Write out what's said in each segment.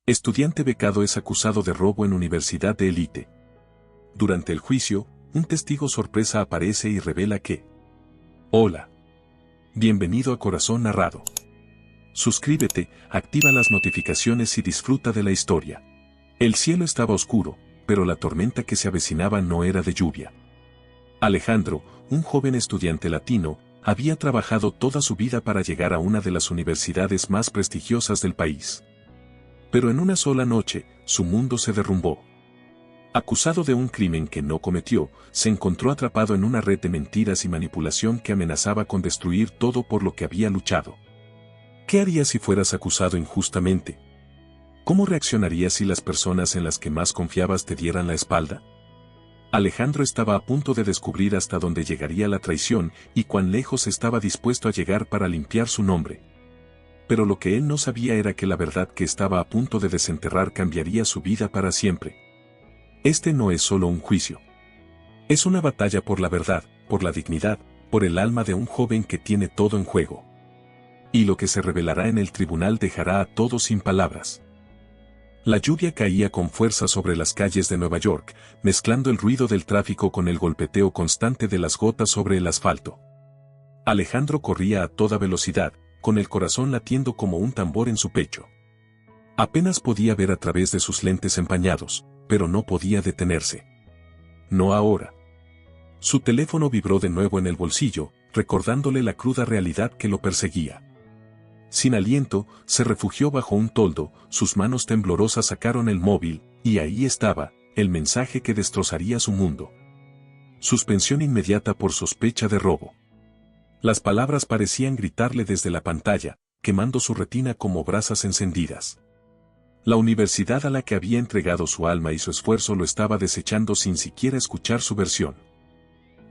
Estudiante becado es acusado de robo en universidad de élite. Durante el juicio, un testigo sorpresa aparece y revela que... Hola. Bienvenido a Corazón Narrado. Suscríbete, activa las notificaciones y disfruta de la historia. El cielo estaba oscuro, pero la tormenta que se avecinaba no era de lluvia. Alejandro, un joven estudiante latino, había trabajado toda su vida para llegar a una de las universidades más prestigiosas del país. Pero en una sola noche, su mundo se derrumbó. Acusado de un crimen que no cometió, se encontró atrapado en una red de mentiras y manipulación que amenazaba con destruir todo por lo que había luchado. ¿Qué harías si fueras acusado injustamente? ¿Cómo reaccionarías si las personas en las que más confiabas te dieran la espalda? Alejandro estaba a punto de descubrir hasta dónde llegaría la traición y cuán lejos estaba dispuesto a llegar para limpiar su nombre. Pero lo que él no sabía era que la verdad que estaba a punto de desenterrar cambiaría su vida para siempre. Este no es solo un juicio. Es una batalla por la verdad, por la dignidad, por el alma de un joven que tiene todo en juego. Y lo que se revelará en el tribunal dejará a todos sin palabras. La lluvia caía con fuerza sobre las calles de Nueva York, mezclando el ruido del tráfico con el golpeteo constante de las gotas sobre el asfalto. Alejandro corría a toda velocidad, con el corazón latiendo como un tambor en su pecho. Apenas podía ver a través de sus lentes empañados, pero no podía detenerse. No ahora. Su teléfono vibró de nuevo en el bolsillo, recordándole la cruda realidad que lo perseguía. Sin aliento, se refugió bajo un toldo, sus manos temblorosas sacaron el móvil, y ahí estaba, el mensaje que destrozaría su mundo. Suspensión inmediata por sospecha de robo. Las palabras parecían gritarle desde la pantalla, quemando su retina como brasas encendidas. La universidad a la que había entregado su alma y su esfuerzo lo estaba desechando sin siquiera escuchar su versión.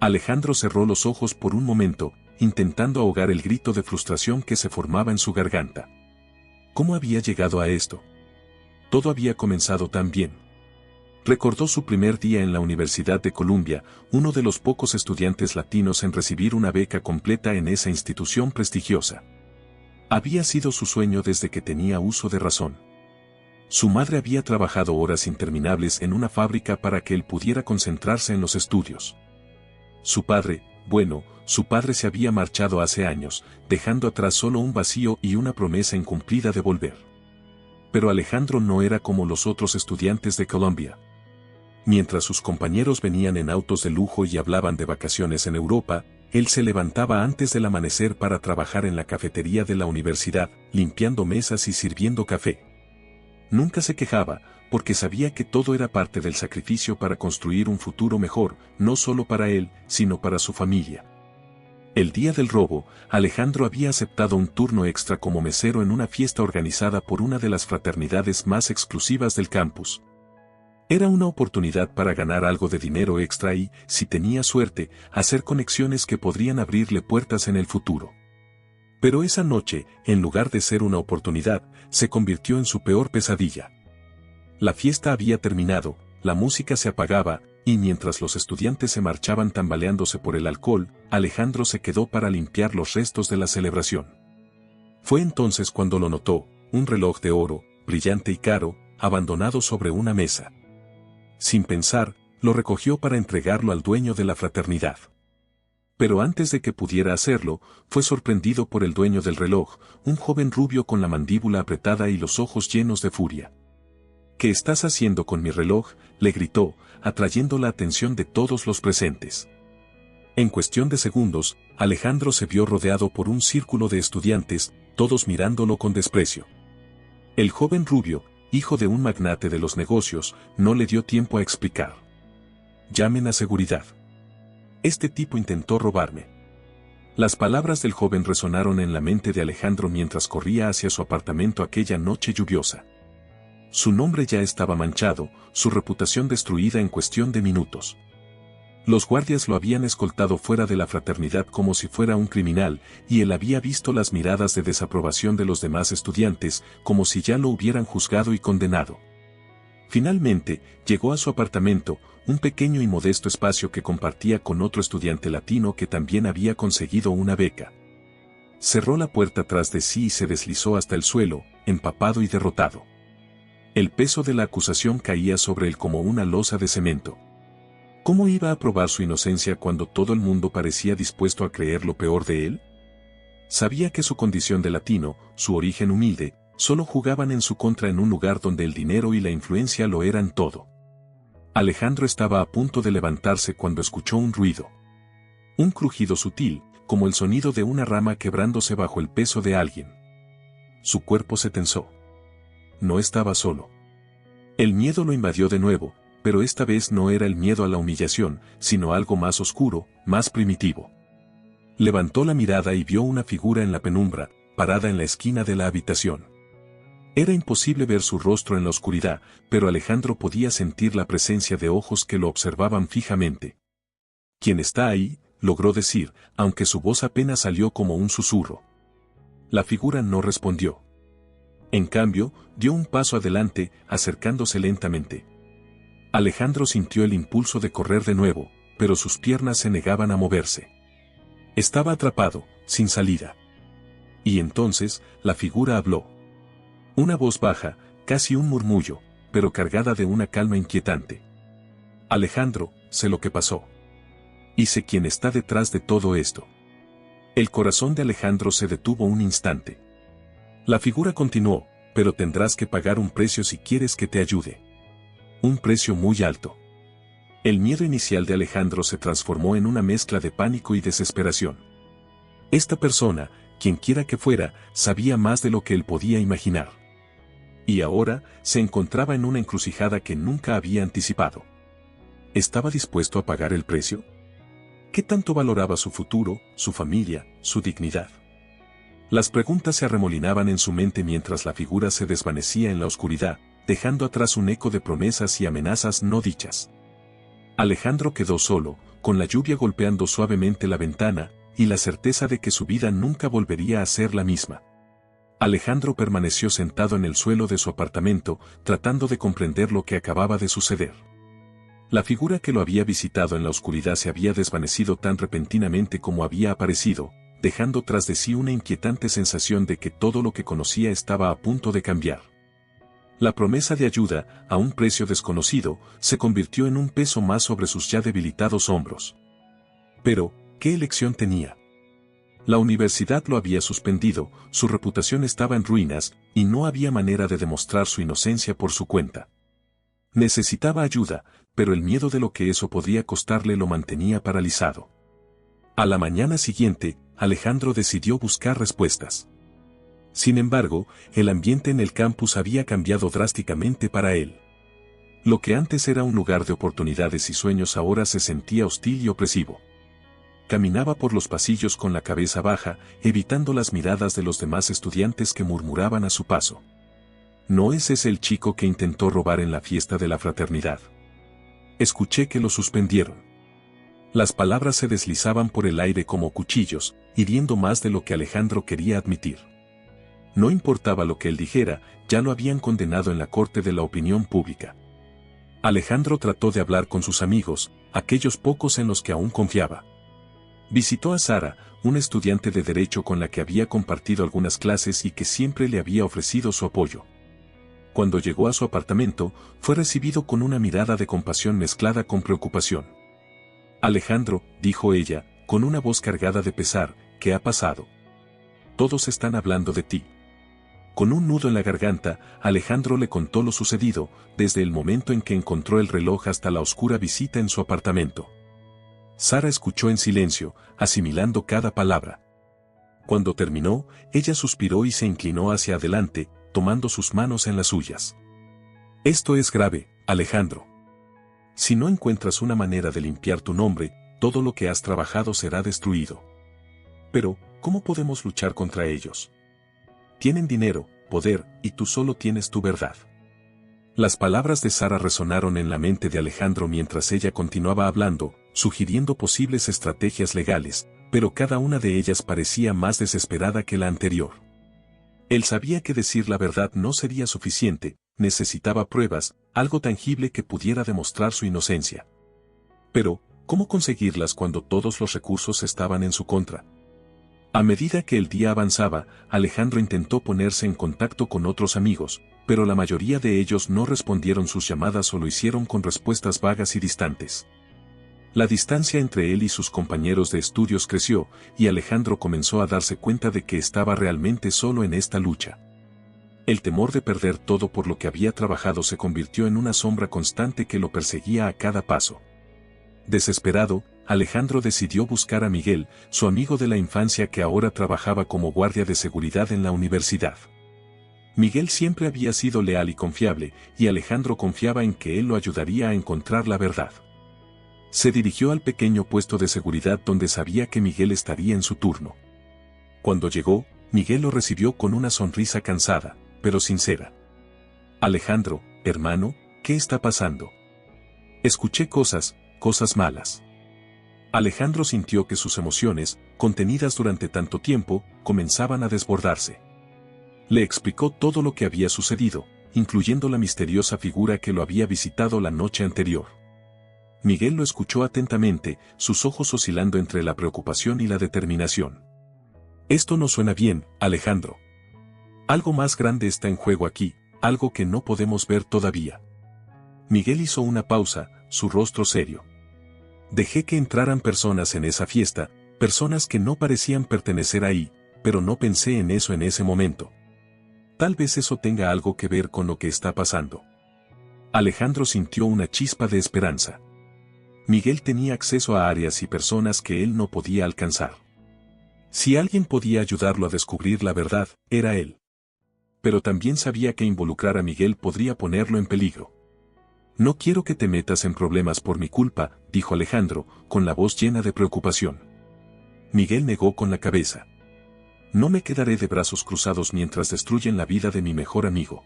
Alejandro cerró los ojos por un momento, intentando ahogar el grito de frustración que se formaba en su garganta. ¿Cómo había llegado a esto? Todo había comenzado tan bien. Recordó su primer día en la Universidad de Columbia, uno de los pocos estudiantes latinos en recibir una beca completa en esa institución prestigiosa. Había sido su sueño desde que tenía uso de razón. Su madre había trabajado horas interminables en una fábrica para que él pudiera concentrarse en los estudios. Su padre se había marchado hace años, dejando atrás solo un vacío y una promesa incumplida de volver. Pero Alejandro no era como los otros estudiantes de Columbia. Mientras sus compañeros venían en autos de lujo y hablaban de vacaciones en Europa, él se levantaba antes del amanecer para trabajar en la cafetería de la universidad, limpiando mesas y sirviendo café. Nunca se quejaba, porque sabía que todo era parte del sacrificio para construir un futuro mejor, no solo para él, sino para su familia. El día del robo, Alejandro había aceptado un turno extra como mesero en una fiesta organizada por una de las fraternidades más exclusivas del campus. Era una oportunidad para ganar algo de dinero extra y, si tenía suerte, hacer conexiones que podrían abrirle puertas en el futuro. Pero esa noche, en lugar de ser una oportunidad, se convirtió en su peor pesadilla. La fiesta había terminado, la música se apagaba, y mientras los estudiantes se marchaban tambaleándose por el alcohol, Alejandro se quedó para limpiar los restos de la celebración. Fue entonces cuando lo notó, un reloj de oro, brillante y caro, abandonado sobre una mesa. Sin pensar, lo recogió para entregarlo al dueño de la fraternidad. Pero antes de que pudiera hacerlo, fue sorprendido por el dueño del reloj, un joven rubio con la mandíbula apretada y los ojos llenos de furia. ¿Qué estás haciendo con mi reloj?, le gritó, atrayendo la atención de todos los presentes. En cuestión de segundos, Alejandro se vio rodeado por un círculo de estudiantes, todos mirándolo con desprecio. El joven rubio, hijo de un magnate de los negocios, no le dio tiempo a explicar. «Llamen a seguridad. Este tipo intentó robarme». Las palabras del joven resonaron en la mente de Alejandro mientras corría hacia su apartamento aquella noche lluviosa. Su nombre ya estaba manchado, su reputación destruida en cuestión de minutos. Los guardias lo habían escoltado fuera de la fraternidad como si fuera un criminal, y él había visto las miradas de desaprobación de los demás estudiantes, como si ya lo hubieran juzgado y condenado. Finalmente, llegó a su apartamento, un pequeño y modesto espacio que compartía con otro estudiante latino que también había conseguido una beca. Cerró la puerta tras de sí y se deslizó hasta el suelo, empapado y derrotado. El peso de la acusación caía sobre él como una losa de cemento. ¿Cómo iba a probar su inocencia cuando todo el mundo parecía dispuesto a creer lo peor de él? Sabía que su condición de latino, su origen humilde, solo jugaban en su contra en un lugar donde el dinero y la influencia lo eran todo. Alejandro estaba a punto de levantarse cuando escuchó un ruido. Un crujido sutil, como el sonido de una rama quebrándose bajo el peso de alguien. Su cuerpo se tensó. No estaba solo. El miedo lo invadió de nuevo, pero esta vez no era el miedo a la humillación, sino algo más oscuro, más primitivo. Levantó la mirada y vio una figura en la penumbra, parada en la esquina de la habitación. Era imposible ver su rostro en la oscuridad, pero Alejandro podía sentir la presencia de ojos que lo observaban fijamente. «¿Quién está ahí?», logró decir, aunque su voz apenas salió como un susurro. La figura no respondió. En cambio, dio un paso adelante, acercándose lentamente. Alejandro sintió el impulso de correr de nuevo, pero sus piernas se negaban a moverse. Estaba atrapado, sin salida. Y entonces, la figura habló. Una voz baja, casi un murmullo, pero cargada de una calma inquietante. «Alejandro, sé lo que pasó. Y sé quién está detrás de todo esto». El corazón de Alejandro se detuvo un instante. La figura continuó, «pero tendrás que pagar un precio si quieres que te ayude. Un precio muy alto». El miedo inicial de Alejandro se transformó en una mezcla de pánico y desesperación. Esta persona, quienquiera que fuera, sabía más de lo que él podía imaginar. Y ahora, se encontraba en una encrucijada que nunca había anticipado. ¿Estaba dispuesto a pagar el precio? ¿Qué tanto valoraba su futuro, su familia, su dignidad? Las preguntas se arremolinaban en su mente mientras la figura se desvanecía en la oscuridad, dejando atrás un eco de promesas y amenazas no dichas. Alejandro quedó solo, con la lluvia golpeando suavemente la ventana, y la certeza de que su vida nunca volvería a ser la misma. Alejandro permaneció sentado en el suelo de su apartamento, tratando de comprender lo que acababa de suceder. La figura que lo había visitado en la oscuridad se había desvanecido tan repentinamente como había aparecido, dejando tras de sí una inquietante sensación de que todo lo que conocía estaba a punto de cambiar. La promesa de ayuda, a un precio desconocido, se convirtió en un peso más sobre sus ya debilitados hombros. Pero, ¿qué elección tenía? La universidad lo había suspendido, su reputación estaba en ruinas, y no había manera de demostrar su inocencia por su cuenta. Necesitaba ayuda, pero el miedo de lo que eso podría costarle lo mantenía paralizado. A la mañana siguiente, Alejandro decidió buscar respuestas. Sin embargo, el ambiente en el campus había cambiado drásticamente para él. Lo que antes era un lugar de oportunidades y sueños ahora se sentía hostil y opresivo. Caminaba por los pasillos con la cabeza baja, evitando las miradas de los demás estudiantes que murmuraban a su paso. ¿No es ese el chico que intentó robar en la fiesta de la fraternidad? Escuché que lo suspendieron. Las palabras se deslizaban por el aire como cuchillos, hiriendo más de lo que Alejandro quería admitir. No importaba lo que él dijera, ya lo habían condenado en la corte de la opinión pública. Alejandro trató de hablar con sus amigos, aquellos pocos en los que aún confiaba. Visitó a Sara, una estudiante de Derecho con la que había compartido algunas clases y que siempre le había ofrecido su apoyo. Cuando llegó a su apartamento, fue recibido con una mirada de compasión mezclada con preocupación. «Alejandro», dijo ella, con una voz cargada de pesar, «¿qué ha pasado? Todos están hablando de ti». Con un nudo en la garganta, Alejandro le contó lo sucedido, desde el momento en que encontró el reloj hasta la oscura visita en su apartamento. Sara escuchó en silencio, asimilando cada palabra. Cuando terminó, ella suspiró y se inclinó hacia adelante, tomando sus manos en las suyas. «Esto es grave, Alejandro. Si no encuentras una manera de limpiar tu nombre, todo lo que has trabajado será destruido. Pero, ¿cómo podemos luchar contra ellos? Tienen dinero, poder, y tú solo tienes tu verdad». Las palabras de Sara resonaron en la mente de Alejandro mientras ella continuaba hablando, sugiriendo posibles estrategias legales, pero cada una de ellas parecía más desesperada que la anterior. Él sabía que decir la verdad no sería suficiente, necesitaba pruebas, algo tangible que pudiera demostrar su inocencia. Pero, ¿cómo conseguirlas cuando todos los recursos estaban en su contra? A medida que el día avanzaba, Alejandro intentó ponerse en contacto con otros amigos, pero la mayoría de ellos no respondieron sus llamadas o lo hicieron con respuestas vagas y distantes. La distancia entre él y sus compañeros de estudios creció, y Alejandro comenzó a darse cuenta de que estaba realmente solo en esta lucha. El temor de perder todo por lo que había trabajado se convirtió en una sombra constante que lo perseguía a cada paso. Desesperado, Alejandro decidió buscar a Miguel, su amigo de la infancia que ahora trabajaba como guardia de seguridad en la universidad. Miguel siempre había sido leal y confiable, y Alejandro confiaba en que él lo ayudaría a encontrar la verdad. Se dirigió al pequeño puesto de seguridad donde sabía que Miguel estaría en su turno. Cuando llegó, Miguel lo recibió con una sonrisa cansada, pero sincera. Alejandro, hermano, ¿qué está pasando? Escuché cosas malas. Alejandro sintió que sus emociones, contenidas durante tanto tiempo, comenzaban a desbordarse. Le explicó todo lo que había sucedido, incluyendo la misteriosa figura que lo había visitado la noche anterior. Miguel lo escuchó atentamente, sus ojos oscilando entre la preocupación y la determinación. Esto no suena bien, Alejandro. Algo más grande está en juego aquí, algo que no podemos ver todavía. Miguel hizo una pausa, su rostro serio. Dejé que entraran personas en esa fiesta, personas que no parecían pertenecer ahí, pero no pensé en eso en ese momento. Tal vez eso tenga algo que ver con lo que está pasando. Alejandro sintió una chispa de esperanza. Miguel tenía acceso a áreas y personas que él no podía alcanzar. Si alguien podía ayudarlo a descubrir la verdad, era él. Pero también sabía que involucrar a Miguel podría ponerlo en peligro. No quiero que te metas en problemas por mi culpa, dijo Alejandro, con la voz llena de preocupación. Miguel negó con la cabeza. No me quedaré de brazos cruzados mientras destruyen la vida de mi mejor amigo.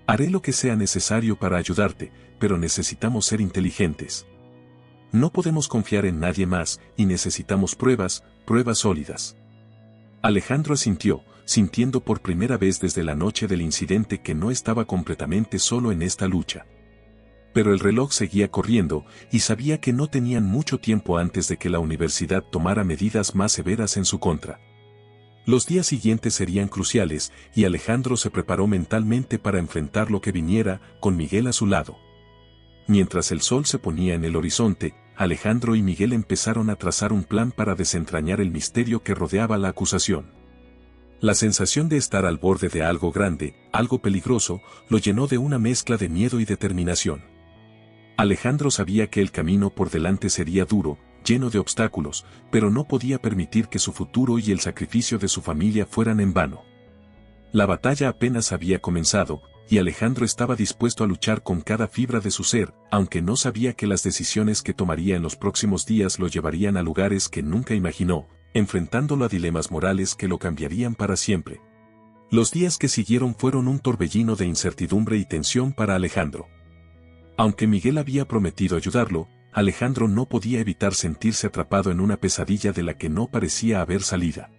Haré lo que sea necesario para ayudarte, pero necesitamos ser inteligentes. No podemos confiar en nadie más, y necesitamos pruebas sólidas. Alejandro asintió, sintiendo por primera vez desde la noche del incidente que no estaba completamente solo en esta lucha. Pero el reloj seguía corriendo, y sabía que no tenían mucho tiempo antes de que la universidad tomara medidas más severas en su contra. Los días siguientes serían cruciales, y Alejandro se preparó mentalmente para enfrentar lo que viniera, con Miguel a su lado. Mientras el sol se ponía en el horizonte, Alejandro y Miguel empezaron a trazar un plan para desentrañar el misterio que rodeaba la acusación. La sensación de estar al borde de algo grande, algo peligroso, lo llenó de una mezcla de miedo y determinación. Alejandro sabía que el camino por delante sería duro, lleno de obstáculos, pero no podía permitir que su futuro y el sacrificio de su familia fueran en vano. La batalla apenas había comenzado, y Alejandro estaba dispuesto a luchar con cada fibra de su ser, aunque no sabía que las decisiones que tomaría en los próximos días lo llevarían a lugares que nunca imaginó, enfrentándolo a dilemas morales que lo cambiarían para siempre. Los días que siguieron fueron un torbellino de incertidumbre y tensión para Alejandro. Aunque Miguel había prometido ayudarlo, Alejandro no podía evitar sentirse atrapado en una pesadilla de la que no parecía haber salida.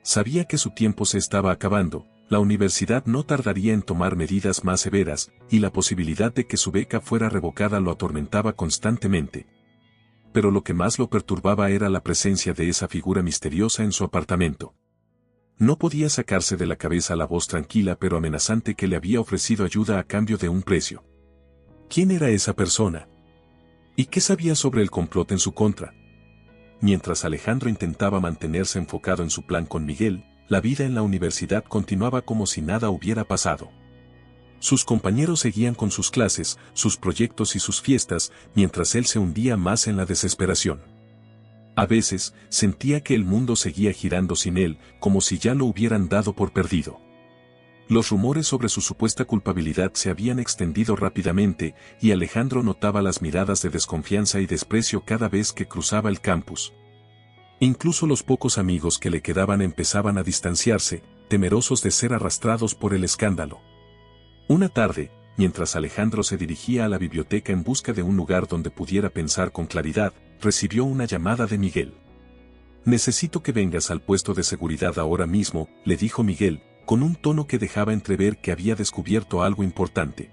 Sabía que su tiempo se estaba acabando, la universidad no tardaría en tomar medidas más severas, y la posibilidad de que su beca fuera revocada lo atormentaba constantemente. Pero lo que más lo perturbaba era la presencia de esa figura misteriosa en su apartamento. No podía sacarse de la cabeza la voz tranquila pero amenazante que le había ofrecido ayuda a cambio de un precio. ¿Quién era esa persona? ¿Y qué sabía sobre el complot en su contra? Mientras Alejandro intentaba mantenerse enfocado en su plan con Miguel, la vida en la universidad continuaba como si nada hubiera pasado. Sus compañeros seguían con sus clases, sus proyectos y sus fiestas, mientras él se hundía más en la desesperación. A veces, sentía que el mundo seguía girando sin él, como si ya lo hubieran dado por perdido. Los rumores sobre su supuesta culpabilidad se habían extendido rápidamente, y Alejandro notaba las miradas de desconfianza y desprecio cada vez que cruzaba el campus. Incluso los pocos amigos que le quedaban empezaban a distanciarse, temerosos de ser arrastrados por el escándalo. Una tarde, mientras Alejandro se dirigía a la biblioteca en busca de un lugar donde pudiera pensar con claridad, recibió una llamada de Miguel. «Necesito que vengas al puesto de seguridad ahora mismo», le dijo Miguel, con un tono que dejaba entrever que había descubierto algo importante.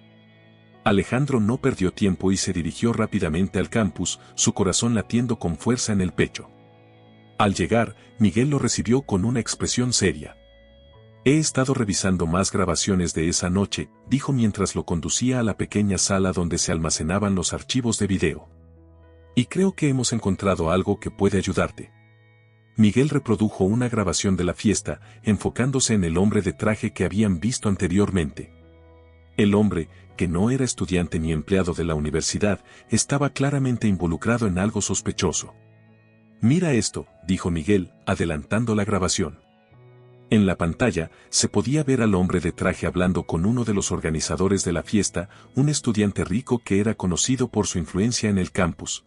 Alejandro no perdió tiempo y se dirigió rápidamente al campus, su corazón latiendo con fuerza en el pecho. Al llegar, Miguel lo recibió con una expresión seria. He estado revisando más grabaciones de esa noche, dijo mientras lo conducía a la pequeña sala donde se almacenaban los archivos de video. Y creo que hemos encontrado algo que puede ayudarte. Miguel reprodujo una grabación de la fiesta, enfocándose en el hombre de traje que habían visto anteriormente. El hombre, que no era estudiante ni empleado de la universidad, estaba claramente involucrado en algo sospechoso. Mira esto, dijo Miguel, adelantando la grabación. En la pantalla, se podía ver al hombre de traje hablando con uno de los organizadores de la fiesta, un estudiante rico que era conocido por su influencia en el campus.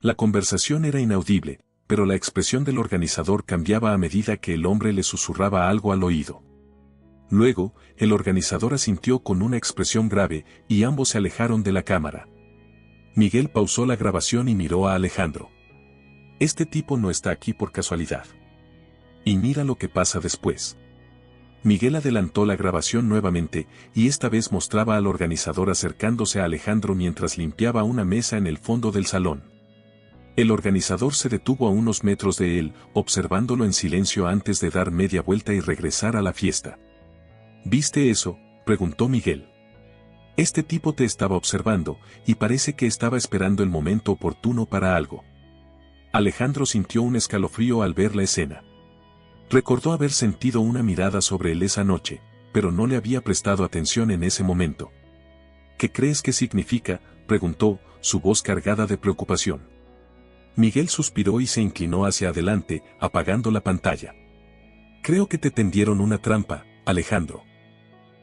La conversación era inaudible, pero la expresión del organizador cambiaba a medida que el hombre le susurraba algo al oído. Luego, el organizador asintió con una expresión grave, y ambos se alejaron de la cámara. Miguel pausó la grabación y miró a Alejandro. Este tipo no está aquí por casualidad. Y mira lo que pasa después. Miguel adelantó la grabación nuevamente, y esta vez mostraba al organizador acercándose a Alejandro mientras limpiaba una mesa en el fondo del salón. El organizador se detuvo a unos metros de él, observándolo en silencio antes de dar media vuelta y regresar a la fiesta. ¿Viste eso?, preguntó Miguel. Este tipo te estaba observando, y parece que estaba esperando el momento oportuno para algo. Alejandro sintió un escalofrío al ver la escena. Recordó haber sentido una mirada sobre él esa noche, pero no le había prestado atención en ese momento. ¿Qué crees que significa?, preguntó, su voz cargada de preocupación. Miguel suspiró y se inclinó hacia adelante, apagando la pantalla. Creo que te tendieron una trampa, Alejandro.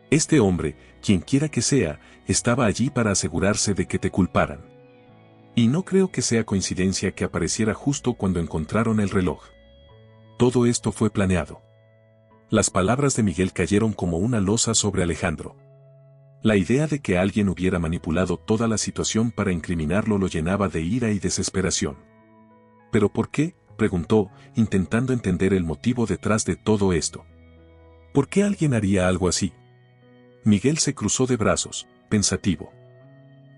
Este hombre, quien quiera que sea, estaba allí para asegurarse de que te culparan. Y no creo que sea coincidencia que apareciera justo cuando encontraron el reloj. Todo esto fue planeado. Las palabras de Miguel cayeron como una losa sobre Alejandro. La idea de que alguien hubiera manipulado toda la situación para incriminarlo lo llenaba de ira y desesperación. ¿Pero por qué?, preguntó, intentando entender el motivo detrás de todo esto. ¿Por qué alguien haría algo así? Miguel se cruzó de brazos, pensativo.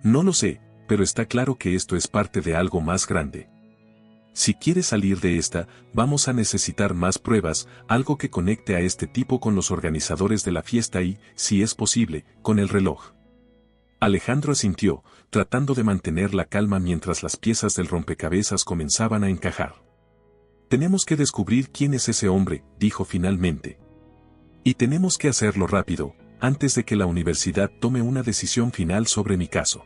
No lo sé, pero está claro que esto es parte de algo más grande. Si quieres salir de esta, vamos a necesitar más pruebas, algo que conecte a este tipo con los organizadores de la fiesta y, si es posible, con el reloj. Alejandro asintió, tratando de mantener la calma mientras las piezas del rompecabezas comenzaban a encajar. Tenemos que descubrir quién es ese hombre, dijo finalmente. Y tenemos que hacerlo rápido, antes de que la universidad tome una decisión final sobre mi caso.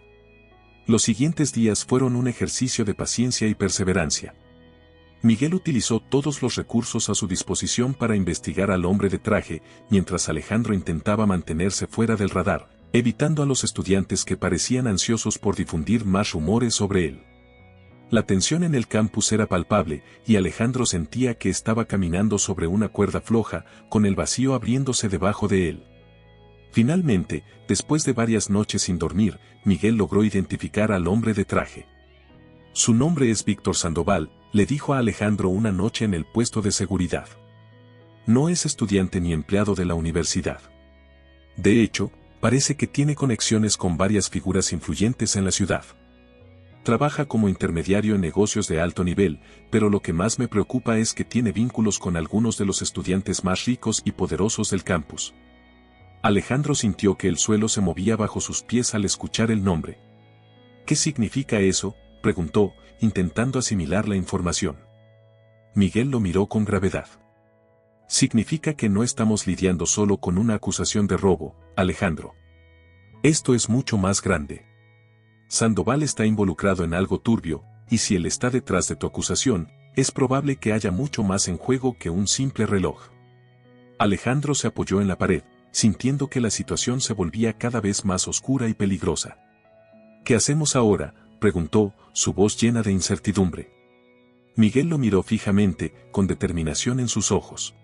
Los siguientes días fueron un ejercicio de paciencia y perseverancia. Miguel utilizó todos los recursos a su disposición para investigar al hombre de traje, mientras Alejandro intentaba mantenerse fuera del radar, evitando a los estudiantes que parecían ansiosos por difundir más rumores sobre él. La tensión en el campus era palpable, y Alejandro sentía que estaba caminando sobre una cuerda floja, con el vacío abriéndose debajo de él. Finalmente, después de varias noches sin dormir, Miguel logró identificar al hombre de traje. Su nombre es Víctor Sandoval, le dijo a Alejandro una noche en el puesto de seguridad. No es estudiante ni empleado de la universidad. De hecho, parece que tiene conexiones con varias figuras influyentes en la ciudad. Trabaja como intermediario en negocios de alto nivel, pero lo que más me preocupa es que tiene vínculos con algunos de los estudiantes más ricos y poderosos del campus. Alejandro sintió que el suelo se movía bajo sus pies al escuchar el nombre. ¿Qué significa eso?, preguntó, intentando asimilar la información. Miguel lo miró con gravedad. Significa que no estamos lidiando solo con una acusación de robo, Alejandro. Esto es mucho más grande. Sandoval está involucrado en algo turbio, y si él está detrás de tu acusación, es probable que haya mucho más en juego que un simple reloj. Alejandro se apoyó en la pared, sintiendo que la situación se volvía cada vez más oscura y peligrosa. ¿Qué hacemos ahora?, preguntó, su voz llena de incertidumbre. Miguel lo miró fijamente, con determinación en sus ojos.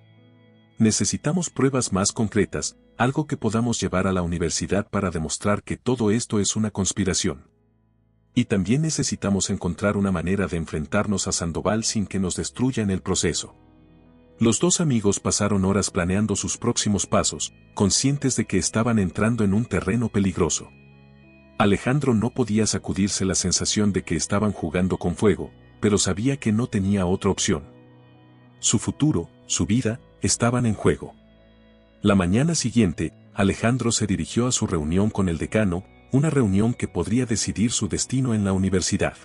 Necesitamos pruebas más concretas, algo que podamos llevar a la universidad para demostrar que todo esto es una conspiración. Y también necesitamos encontrar una manera de enfrentarnos a Sandoval sin que nos destruya en el proceso. Los dos amigos pasaron horas planeando sus próximos pasos, conscientes de que estaban entrando en un terreno peligroso. Alejandro no podía sacudirse la sensación de que estaban jugando con fuego, pero sabía que no tenía otra opción. Su futuro, su vida, estaban en juego. La mañana siguiente, Alejandro se dirigió a su reunión con el decano, una reunión que podría decidir su destino en la universidad.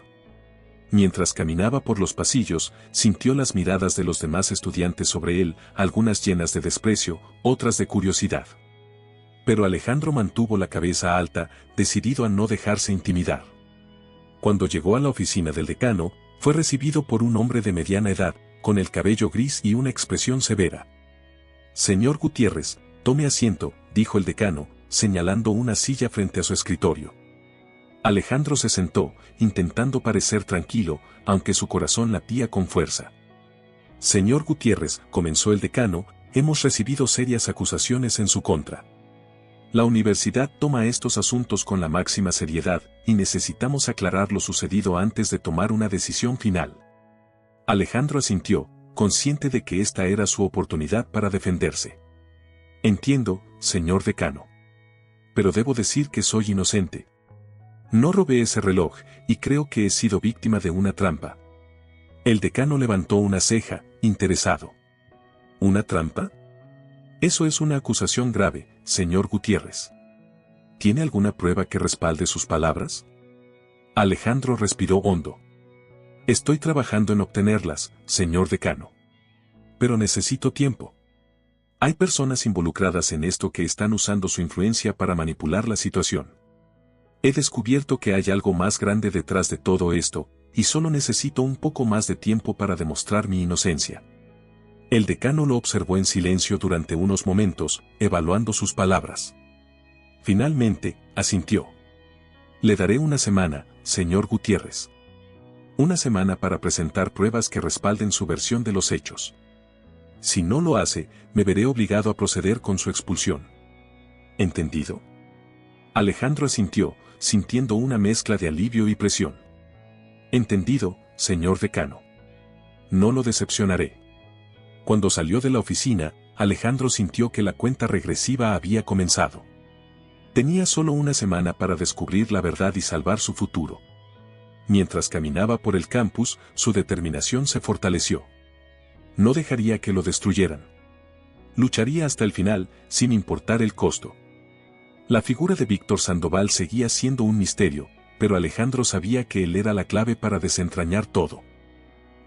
Mientras caminaba por los pasillos, sintió las miradas de los demás estudiantes sobre él, algunas llenas de desprecio, otras de curiosidad. Pero Alejandro mantuvo la cabeza alta, decidido a no dejarse intimidar. Cuando llegó a la oficina del decano, fue recibido por un hombre de mediana edad, con el cabello gris y una expresión severa. «Señor Gutiérrez, tome asiento», dijo el decano, señalando una silla frente a su escritorio. Alejandro se sentó, intentando parecer tranquilo, aunque su corazón latía con fuerza. «Señor Gutiérrez», comenzó el decano, «hemos recibido serias acusaciones en su contra. La universidad toma estos asuntos con la máxima seriedad, y necesitamos aclarar lo sucedido antes de tomar una decisión final». Alejandro asintió, consciente de que esta era su oportunidad para defenderse. «Entiendo, señor decano. Pero debo decir que soy inocente. No robé ese reloj, y creo que he sido víctima de una trampa». El decano levantó una ceja, interesado. «¿Una trampa? Eso es una acusación grave, señor Gutiérrez. ¿Tiene alguna prueba que respalde sus palabras?» Alejandro respiró hondo. «Estoy trabajando en obtenerlas, señor decano. Pero necesito tiempo. Hay personas involucradas en esto que están usando su influencia para manipular la situación. He descubierto que hay algo más grande detrás de todo esto, y solo necesito un poco más de tiempo para demostrar mi inocencia». El decano lo observó en silencio durante unos momentos, evaluando sus palabras. Finalmente, asintió. «Le daré una semana, señor Gutiérrez. Una semana para presentar pruebas que respalden su versión de los hechos. Si no lo hace, me veré obligado a proceder con su expulsión. ¿Entendido?» Alejandro asintió, sintiendo una mezcla de alivio y presión. «Entendido, señor decano. No lo decepcionaré». Cuando salió de la oficina, Alejandro sintió que la cuenta regresiva había comenzado. Tenía solo una semana para descubrir la verdad y salvar su futuro. Mientras caminaba por el campus, su determinación se fortaleció. No dejaría que lo destruyeran. Lucharía hasta el final, sin importar el costo. La figura de Víctor Sandoval seguía siendo un misterio, pero Alejandro sabía que él era la clave para desentrañar todo.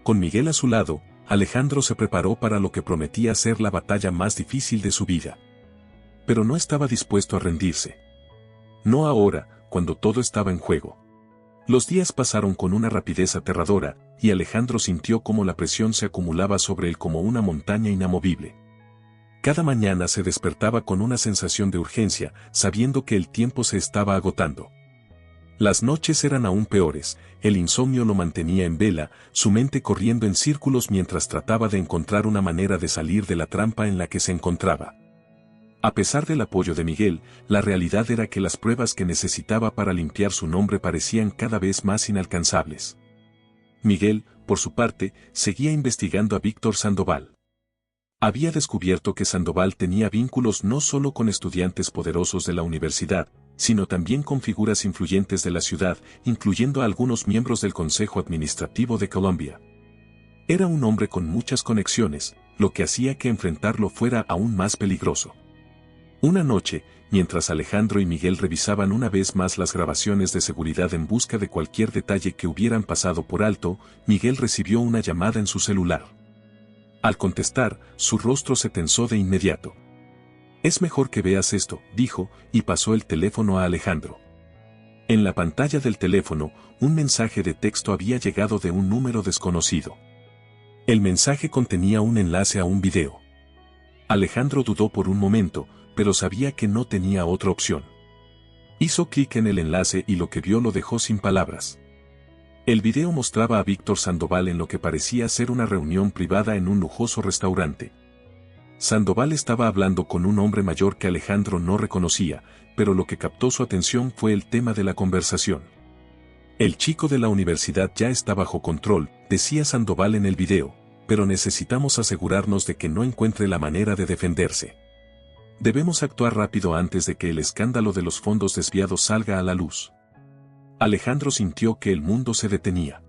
Con Miguel a su lado, Alejandro se preparó para lo que prometía ser la batalla más difícil de su vida. Pero no estaba dispuesto a rendirse. No ahora, cuando todo estaba en juego. Los días pasaron con una rapidez aterradora, y Alejandro sintió cómo la presión se acumulaba sobre él como una montaña inamovible. Cada mañana se despertaba con una sensación de urgencia, sabiendo que el tiempo se estaba agotando. Las noches eran aún peores, el insomnio lo mantenía en vela, su mente corriendo en círculos mientras trataba de encontrar una manera de salir de la trampa en la que se encontraba. A pesar del apoyo de Miguel, la realidad era que las pruebas que necesitaba para limpiar su nombre parecían cada vez más inalcanzables. Miguel, por su parte, seguía investigando a Víctor Sandoval. Había descubierto que Sandoval tenía vínculos no solo con estudiantes poderosos de la universidad, sino también con figuras influyentes de la ciudad, incluyendo a algunos miembros del Consejo Administrativo de Colombia. Era un hombre con muchas conexiones, lo que hacía que enfrentarlo fuera aún más peligroso. Una noche, mientras Alejandro y Miguel revisaban una vez más las grabaciones de seguridad en busca de cualquier detalle que hubieran pasado por alto, Miguel recibió una llamada en su celular. Al contestar, su rostro se tensó de inmediato. «Es mejor que veas esto», dijo, y pasó el teléfono a Alejandro. En la pantalla del teléfono, un mensaje de texto había llegado de un número desconocido. El mensaje contenía un enlace a un video. Alejandro dudó por un momento, pero sabía que no tenía otra opción. Hizo clic en el enlace y lo que vio lo dejó sin palabras. El video mostraba a Víctor Sandoval en lo que parecía ser una reunión privada en un lujoso restaurante. Sandoval estaba hablando con un hombre mayor que Alejandro no reconocía, pero lo que captó su atención fue el tema de la conversación. «El chico de la universidad ya está bajo control», decía Sandoval en el video, «pero necesitamos asegurarnos de que no encuentre la manera de defenderse. Debemos actuar rápido antes de que el escándalo de los fondos desviados salga a la luz». Alejandro sintió que el mundo se detenía.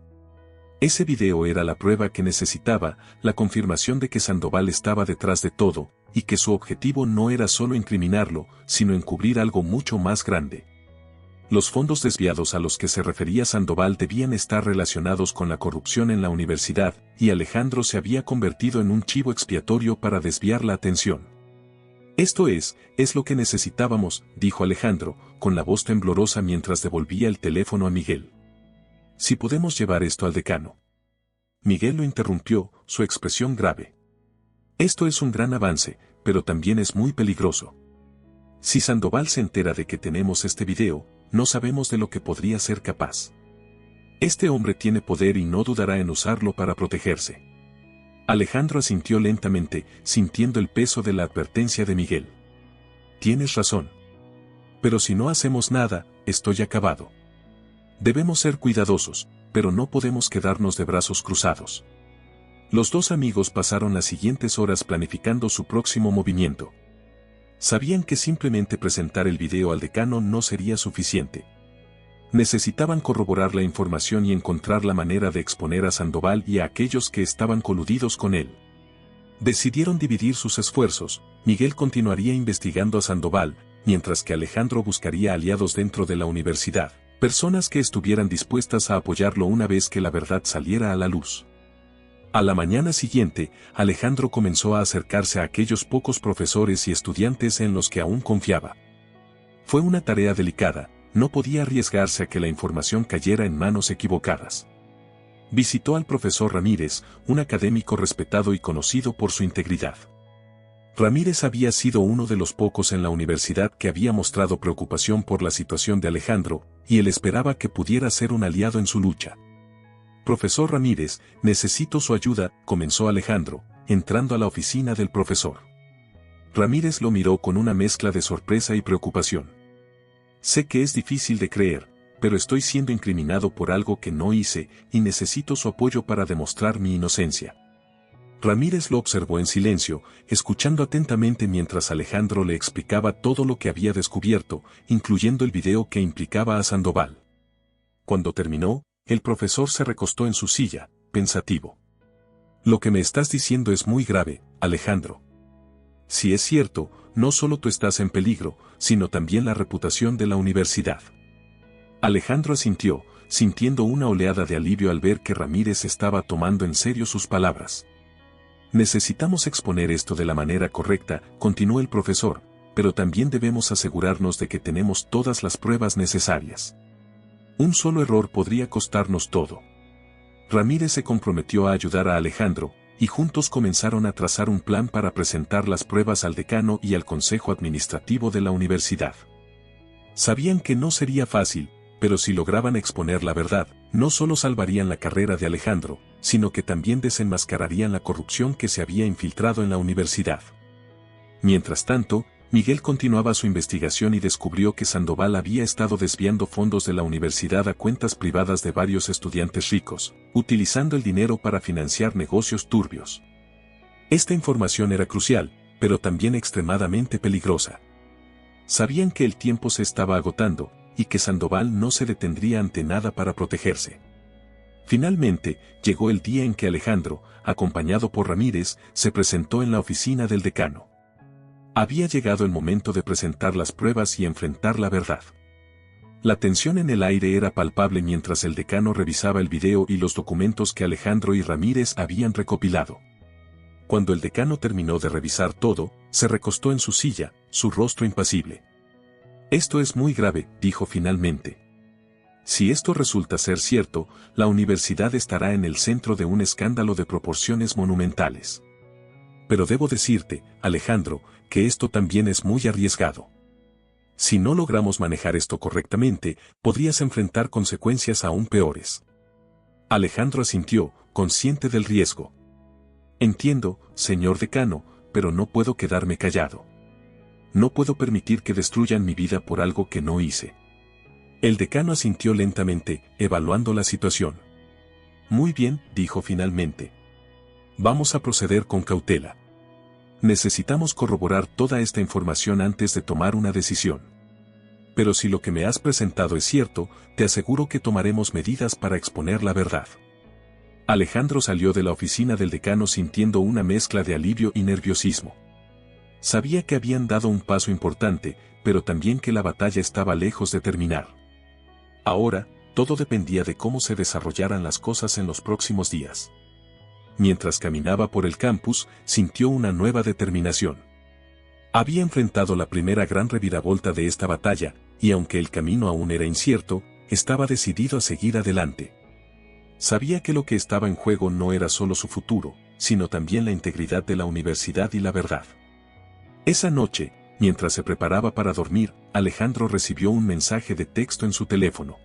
Ese video era la prueba que necesitaba, la confirmación de que Sandoval estaba detrás de todo, y que su objetivo no era solo incriminarlo, sino encubrir algo mucho más grande. Los fondos desviados a los que se refería Sandoval debían estar relacionados con la corrupción en la universidad, y Alejandro se había convertido en un chivo expiatorio para desviar la atención. Esto es lo que necesitábamos, dijo Alejandro, con la voz temblorosa mientras devolvía el teléfono a Miguel. Si podemos llevar esto al decano. Miguel lo interrumpió, su expresión grave. Esto es un gran avance, pero también es muy peligroso. Si Sandoval se entera de que tenemos este video, no sabemos de lo que podría ser capaz. Este hombre tiene poder y no dudará en usarlo para protegerse. Alejandro asintió lentamente, sintiendo el peso de la advertencia de Miguel. Tienes razón. Pero si no hacemos nada, estoy acabado. Debemos ser cuidadosos, pero no podemos quedarnos de brazos cruzados. Los dos amigos pasaron las siguientes horas planificando su próximo movimiento. Sabían que simplemente presentar el video al decano no sería suficiente. Necesitaban corroborar la información y encontrar la manera de exponer a Sandoval y a aquellos que estaban coludidos con él. Decidieron dividir sus esfuerzos. Miguel continuaría investigando a Sandoval, mientras que Alejandro buscaría aliados dentro de la universidad, personas que estuvieran dispuestas a apoyarlo una vez que la verdad saliera a la luz. A la mañana siguiente, Alejandro comenzó a acercarse a aquellos pocos profesores y estudiantes en los que aún confiaba. Fue una tarea delicada, no podía arriesgarse a que la información cayera en manos equivocadas. Visitó al profesor Ramírez, un académico respetado y conocido por su integridad. Ramírez había sido uno de los pocos en la universidad que había mostrado preocupación por la situación de Alejandro, y él esperaba que pudiera ser un aliado en su lucha. Profesor Ramírez, necesito su ayuda, comenzó Alejandro, entrando a la oficina del profesor. Ramírez lo miró con una mezcla de sorpresa y preocupación. Sé que es difícil de creer, pero estoy siendo incriminado por algo que no hice y necesito su apoyo para demostrar mi inocencia. Ramírez lo observó en silencio, escuchando atentamente mientras Alejandro le explicaba todo lo que había descubierto, incluyendo el video que implicaba a Sandoval. Cuando terminó, el profesor se recostó en su silla, pensativo. Lo que me estás diciendo es muy grave, Alejandro. Si es cierto, no solo tú estás en peligro, sino también la reputación de la universidad. Alejandro asintió, sintiendo una oleada de alivio al ver que Ramírez estaba tomando en serio sus palabras. Necesitamos exponer esto de la manera correcta, continuó el profesor, pero también debemos asegurarnos de que tenemos todas las pruebas necesarias. Un solo error podría costarnos todo. Ramírez se comprometió a ayudar a Alejandro, y juntos comenzaron a trazar un plan para presentar las pruebas al decano y al consejo administrativo de la universidad. Sabían que no sería fácil, pero si lograban exponer la verdad, no solo salvarían la carrera de Alejandro, sino que también desenmascararían la corrupción que se había infiltrado en la universidad. Mientras tanto, Miguel continuaba su investigación y descubrió que Sandoval había estado desviando fondos de la universidad a cuentas privadas de varios estudiantes ricos, utilizando el dinero para financiar negocios turbios. Esta información era crucial, pero también extremadamente peligrosa. Sabían que el tiempo se estaba agotando, y que Sandoval no se detendría ante nada para protegerse. Finalmente, llegó el día en que Alejandro, acompañado por Ramírez, se presentó en la oficina del decano. Había llegado el momento de presentar las pruebas y enfrentar la verdad. La tensión en el aire era palpable mientras el decano revisaba el video y los documentos que Alejandro y Ramírez habían recopilado. Cuando el decano terminó de revisar todo, se recostó en su silla, su rostro impasible. Esto es muy grave, dijo finalmente. Si esto resulta ser cierto, la universidad estará en el centro de un escándalo de proporciones monumentales. Pero debo decirte, Alejandro, que esto también es muy arriesgado. Si no logramos manejar esto correctamente, podrías enfrentar consecuencias aún peores. Alejandro asintió, consciente del riesgo. Entiendo, señor decano, pero no puedo quedarme callado. No puedo permitir que destruyan mi vida por algo que no hice. El decano asintió lentamente, evaluando la situación. Muy bien, dijo finalmente. Vamos a proceder con cautela. Necesitamos corroborar toda esta información antes de tomar una decisión. Pero si lo que me has presentado es cierto, te aseguro que tomaremos medidas para exponer la verdad. Alejandro salió de la oficina del decano sintiendo una mezcla de alivio y nerviosismo. Sabía que habían dado un paso importante, pero también que la batalla estaba lejos de terminar. Ahora, todo dependía de cómo se desarrollaran las cosas en los próximos días. Mientras caminaba por el campus, sintió una nueva determinación. Había enfrentado la primera gran reviravolta de esta batalla, y aunque el camino aún era incierto, estaba decidido a seguir adelante. Sabía que lo que estaba en juego no era solo su futuro, sino también la integridad de la universidad y la verdad. Esa noche, mientras se preparaba para dormir, Alejandro recibió un mensaje de texto en su teléfono.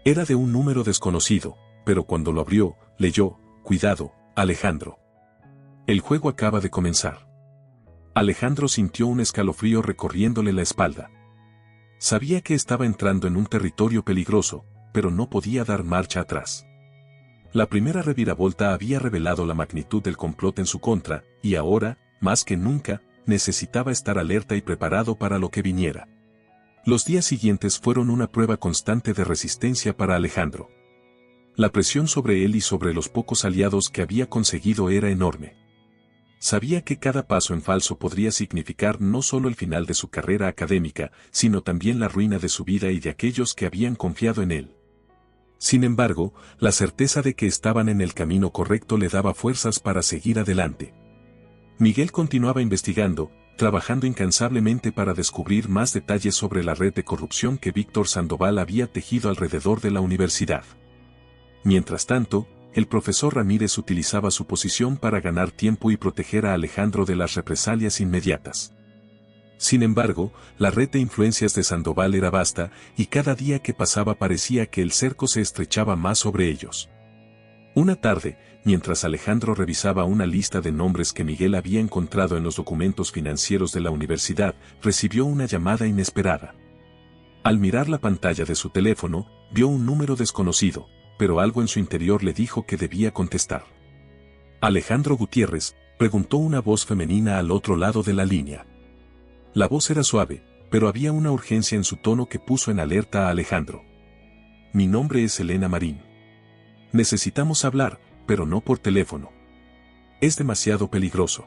Era de un número desconocido, pero cuando lo abrió, leyó: «Cuidado, Alejandro. El juego acaba de comenzar». Alejandro sintió un escalofrío recorriéndole la espalda. Sabía que estaba entrando en un territorio peligroso, pero no podía dar marcha atrás. La primera reviravolta había revelado la magnitud del complot en su contra, y ahora, más que nunca, necesitaba estar alerta y preparado para lo que viniera. Los días siguientes fueron una prueba constante de resistencia para Alejandro. La presión sobre él y sobre los pocos aliados que había conseguido era enorme. Sabía que cada paso en falso podría significar no solo el final de su carrera académica, sino también la ruina de su vida y de aquellos que habían confiado en él. Sin embargo, la certeza de que estaban en el camino correcto le daba fuerzas para seguir adelante. Miguel continuaba investigando, trabajando incansablemente para descubrir más detalles sobre la red de corrupción que Víctor Sandoval había tejido alrededor de la universidad. Mientras tanto, el profesor Ramírez utilizaba su posición para ganar tiempo y proteger a Alejandro de las represalias inmediatas. Sin embargo, la red de influencias de Sandoval era vasta, y cada día que pasaba parecía que el cerco se estrechaba más sobre ellos. Una tarde, mientras Alejandro revisaba una lista de nombres que Miguel había encontrado en los documentos financieros de la universidad, recibió una llamada inesperada. Al mirar la pantalla de su teléfono, vio un número desconocido, pero algo en su interior le dijo que debía contestar. «Alejandro Gutiérrez», preguntó una voz femenina al otro lado de la línea. La voz era suave, pero había una urgencia en su tono que puso en alerta a Alejandro. «Mi nombre es Elena Marín. Necesitamos hablar, pero no por teléfono. Es demasiado peligroso.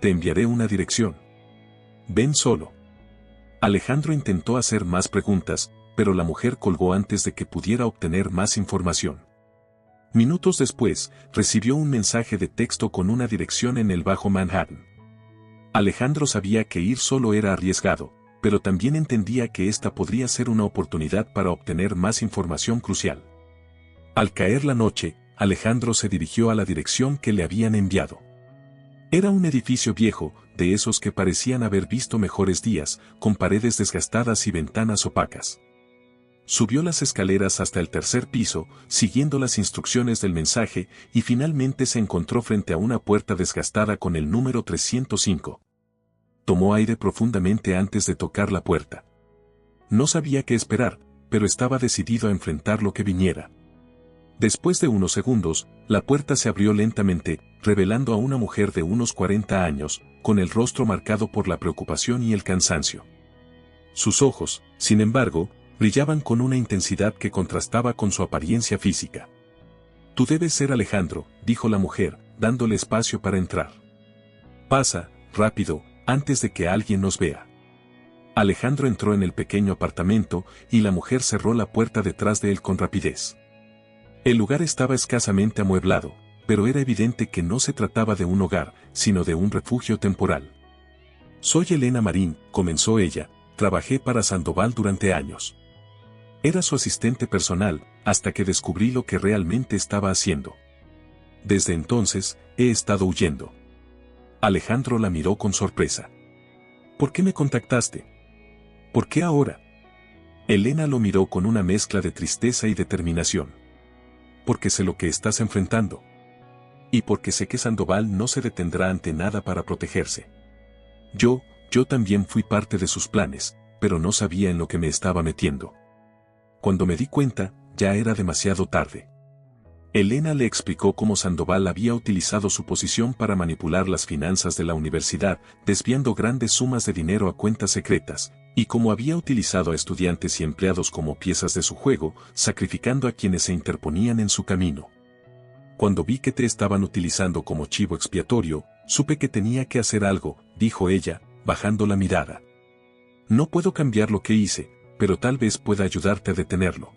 Te enviaré una dirección. Ven solo». Alejandro intentó hacer más preguntas, pero la mujer colgó antes de que pudiera obtener más información. Minutos después, recibió un mensaje de texto con una dirección en el Bajo Manhattan. Alejandro sabía que ir solo era arriesgado, pero también entendía que esta podría ser una oportunidad para obtener más información crucial. Al caer la noche, Alejandro se dirigió a la dirección que le habían enviado. Era un edificio viejo, de esos que parecían haber visto mejores días, con paredes desgastadas y ventanas opacas. Subió las escaleras hasta el tercer piso, siguiendo las instrucciones del mensaje, y finalmente se encontró frente a una puerta desgastada con el número 305. Tomó aire profundamente antes de tocar la puerta. No sabía qué esperar, pero estaba decidido a enfrentar lo que viniera. Después de unos segundos, la puerta se abrió lentamente, revelando a una mujer de unos 40 años, con el rostro marcado por la preocupación y el cansancio. Sus ojos, sin embargo, brillaban con una intensidad que contrastaba con su apariencia física. «Tú debes ser Alejandro», dijo la mujer, dándole espacio para entrar. «Pasa, rápido, antes de que alguien nos vea». Alejandro entró en el pequeño apartamento, y la mujer cerró la puerta detrás de él con rapidez. El lugar estaba escasamente amueblado, pero era evidente que no se trataba de un hogar, sino de un refugio temporal. «Soy Elena Marín», comenzó ella, «trabajé para Sandoval durante años. Era su asistente personal, hasta que descubrí lo que realmente estaba haciendo. Desde entonces, he estado huyendo». Alejandro la miró con sorpresa. «¿Por qué me contactaste? ¿Por qué ahora?». Elena lo miró con una mezcla de tristeza y determinación. «Porque sé lo que estás enfrentando. Y porque sé que Sandoval no se detendrá ante nada para protegerse. Yo también fui parte de sus planes, pero no sabía en lo que me estaba metiendo. Cuando me di cuenta, ya era demasiado tarde». Elena le explicó cómo Sandoval había utilizado su posición para manipular las finanzas de la universidad, desviando grandes sumas de dinero a cuentas secretas, y cómo había utilizado a estudiantes y empleados como piezas de su juego, sacrificando a quienes se interponían en su camino. «Cuando vi que te estaban utilizando como chivo expiatorio, Supe que tenía que hacer algo, dijo ella, bajando la mirada. No puedo cambiar lo que hice, pero tal vez pueda ayudarte a detenerlo.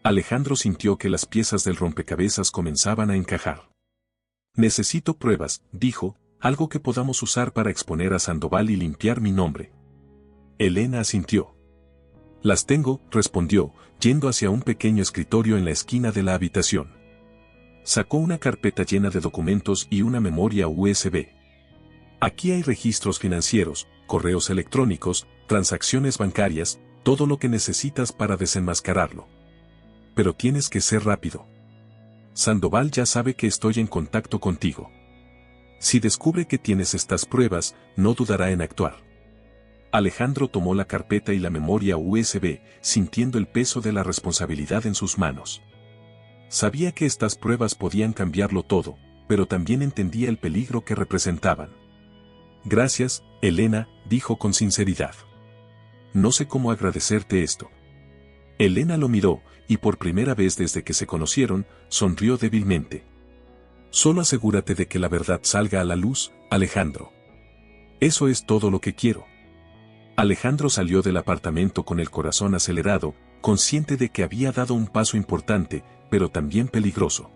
Alejandro sintió que las piezas del rompecabezas comenzaban a encajar. Necesito pruebas, dijo, algo que podamos usar para exponer a Sandoval y limpiar mi nombre. Elena asintió. Las tengo, respondió, yendo hacia un pequeño escritorio en la esquina de la habitación. Sacó una carpeta llena de documentos y una memoria USB. Aquí hay registros financieros, correos electrónicos, transacciones bancarias, todo lo que necesitas para desenmascararlo. Pero tienes que ser rápido. Sandoval ya sabe que estoy en contacto contigo. Si descubre que tienes estas pruebas, no dudará en actuar. Alejandro tomó la carpeta y la memoria USB, sintiendo el peso de la responsabilidad en sus manos. Sabía que estas pruebas podían cambiarlo todo, pero también entendía el peligro que representaban. Gracias, Elena, dijo con sinceridad. No sé cómo agradecerte esto. Elena lo miró, y por primera vez desde que se conocieron, sonrió débilmente. Solo asegúrate de que la verdad salga a la luz, Alejandro. Eso es todo lo que quiero. Alejandro salió del apartamento con el corazón acelerado, consciente de que había dado un paso importante, pero también peligroso.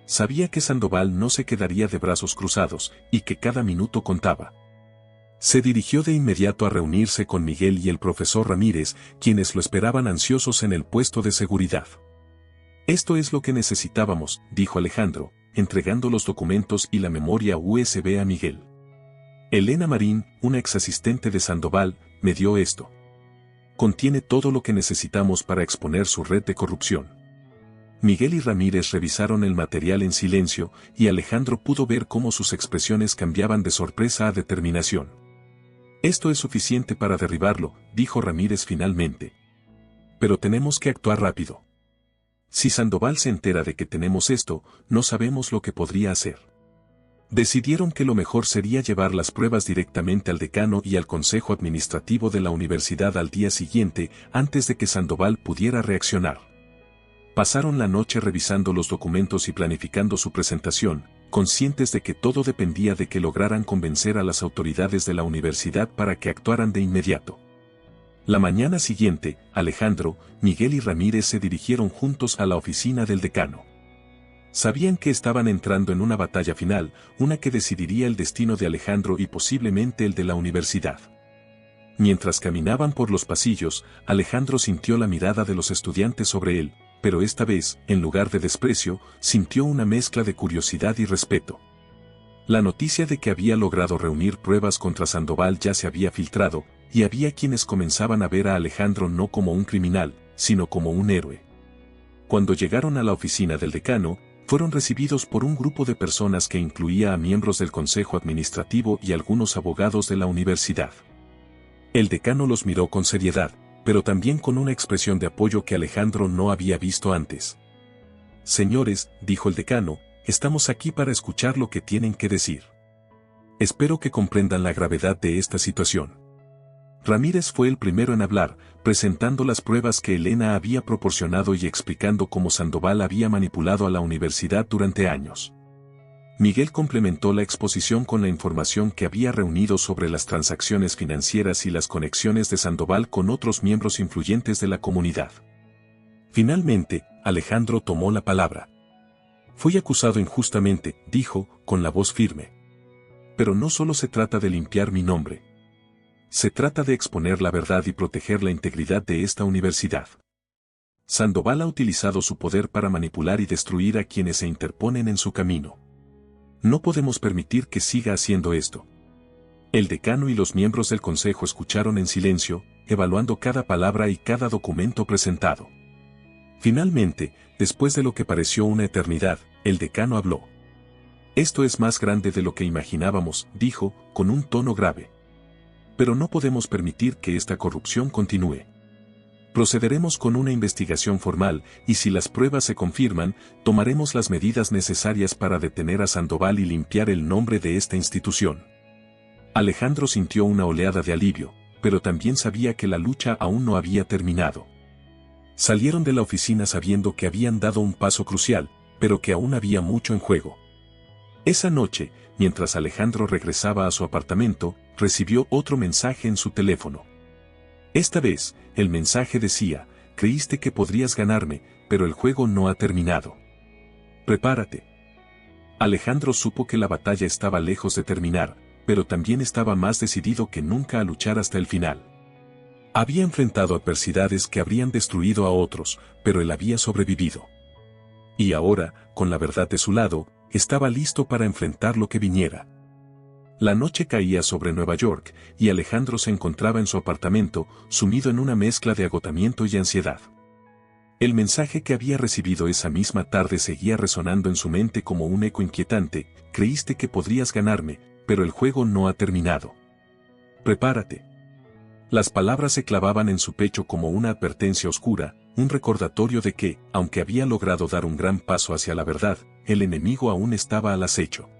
Sabía que Sandoval no se quedaría de brazos cruzados, y que cada minuto contaba. Se dirigió de inmediato a reunirse con Miguel y el profesor Ramírez, quienes lo esperaban ansiosos en el puesto de seguridad. Esto es lo que necesitábamos, dijo Alejandro, entregando los documentos y la memoria USB a Miguel. Elena Marín, una exasistente de Sandoval, me dio esto. Contiene todo lo que necesitamos para exponer su red de corrupción. Miguel y Ramírez revisaron el material en silencio, y Alejandro pudo ver cómo sus expresiones cambiaban de sorpresa a determinación. Esto es suficiente para derribarlo, dijo Ramírez finalmente. Pero tenemos que actuar rápido. Si Sandoval se entera de que tenemos esto, no sabemos lo que podría hacer. Decidieron que lo mejor sería llevar las pruebas directamente al decano y al consejo administrativo de la universidad al día siguiente, antes de que Sandoval pudiera reaccionar. Pasaron la noche revisando los documentos y planificando su presentación, conscientes de que todo dependía de que lograran convencer a las autoridades de la universidad para que actuaran de inmediato. La mañana siguiente, Alejandro, Miguel y Ramírez se dirigieron juntos a la oficina del decano. Sabían que estaban entrando en una batalla final, una que decidiría el destino de Alejandro y posiblemente el de la universidad. Mientras caminaban por los pasillos, Alejandro sintió la mirada de los estudiantes sobre él, pero esta vez, en lugar de desprecio, sintió una mezcla de curiosidad y respeto. La noticia de que había logrado reunir pruebas contra Sandoval ya se había filtrado, y había quienes comenzaban a ver a Alejandro no como un criminal, sino como un héroe. Cuando llegaron a la oficina del decano, fueron recibidos por un grupo de personas que incluía a miembros del consejo administrativo y algunos abogados de la universidad. El decano los miró con seriedad, pero también con una expresión de apoyo que Alejandro no había visto antes. Señores, dijo el decano, estamos aquí para escuchar lo que tienen que decir. Espero que comprendan la gravedad de esta situación. Ramírez fue el primero en hablar, presentando las pruebas que Elena había proporcionado y explicando cómo Sandoval había manipulado a la universidad durante años. Miguel complementó la exposición con la información que había reunido sobre las transacciones financieras y las conexiones de Sandoval con otros miembros influyentes de la comunidad. Finalmente, Alejandro tomó la palabra. Fui acusado injustamente, dijo, con la voz firme. Pero no solo se trata de limpiar mi nombre. Se trata de exponer la verdad y proteger la integridad de esta universidad. Sandoval ha utilizado su poder para manipular y destruir a quienes se interponen en su camino. No podemos permitir que siga haciendo esto. El decano y los miembros del consejo escucharon en silencio, evaluando cada palabra y cada documento presentado. Finalmente, después de lo que pareció una eternidad, el decano habló. Esto es más grande de lo que imaginábamos, dijo, con un tono grave. Pero no podemos permitir que esta corrupción continúe. Procederemos con una investigación formal, y si las pruebas se confirman, tomaremos las medidas necesarias para detener a Sandoval y limpiar el nombre de esta institución. Alejandro sintió una oleada de alivio, pero también sabía que la lucha aún no había terminado. Salieron de la oficina sabiendo que habían dado un paso crucial, pero que aún había mucho en juego. Esa noche, mientras Alejandro regresaba a su apartamento, recibió otro mensaje en su teléfono. Esta vez, el mensaje decía: creíste que podrías ganarme, pero el juego no ha terminado. Prepárate. Alejandro supo que la batalla estaba lejos de terminar, pero también estaba más decidido que nunca a luchar hasta el final. Había enfrentado adversidades que habrían destruido a otros, pero él había sobrevivido. Y ahora, con la verdad de su lado, estaba listo para enfrentar lo que viniera. La noche caía sobre Nueva York, y Alejandro se encontraba en su apartamento, sumido en una mezcla de agotamiento y ansiedad. El mensaje que había recibido esa misma tarde seguía resonando en su mente como un eco inquietante: creíste que podrías ganarme, pero el juego no ha terminado. Prepárate. Las palabras se clavaban en su pecho como una advertencia oscura, un recordatorio de que, aunque había logrado dar un gran paso hacia la verdad, el enemigo aún estaba al acecho.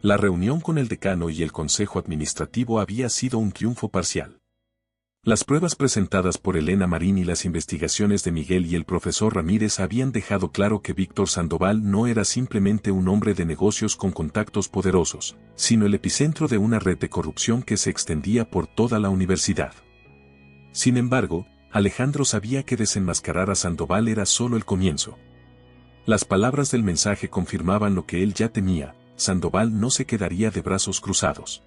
La reunión con el decano y el consejo administrativo había sido un triunfo parcial. Las pruebas presentadas por Elena Marín y las investigaciones de Miguel y el profesor Ramírez habían dejado claro que Víctor Sandoval no era simplemente un hombre de negocios con contactos poderosos, sino el epicentro de una red de corrupción que se extendía por toda la universidad. Sin embargo, Alejandro sabía que desenmascarar a Sandoval era solo el comienzo. Las palabras del mensaje confirmaban lo que él ya temía: Sandoval no se quedaría de brazos cruzados.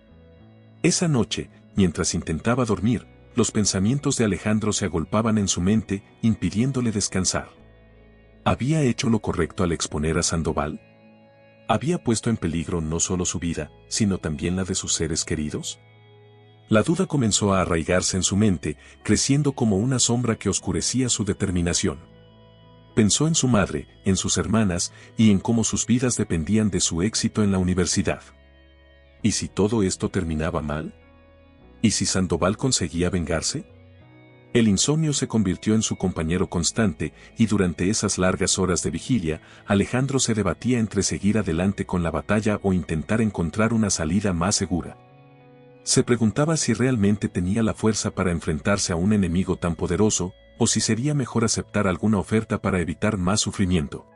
Esa noche, mientras intentaba dormir, los pensamientos de Alejandro se agolpaban en su mente, impidiéndole descansar. ¿Había hecho lo correcto al exponer a Sandoval? ¿Había puesto en peligro no solo su vida, sino también la de sus seres queridos? La duda comenzó a arraigarse en su mente, creciendo como una sombra que oscurecía su determinación. Pensó en su madre, en sus hermanas, y en cómo sus vidas dependían de su éxito en la universidad. ¿Y si todo esto terminaba mal? ¿Y si Sandoval conseguía vengarse? El insomnio se convirtió en su compañero constante, y durante esas largas horas de vigilia, Alejandro se debatía entre seguir adelante con la batalla o intentar encontrar una salida más segura. Se preguntaba si realmente tenía la fuerza para enfrentarse a un enemigo tan poderoso, o si sería mejor aceptar alguna oferta para evitar más sufrimiento.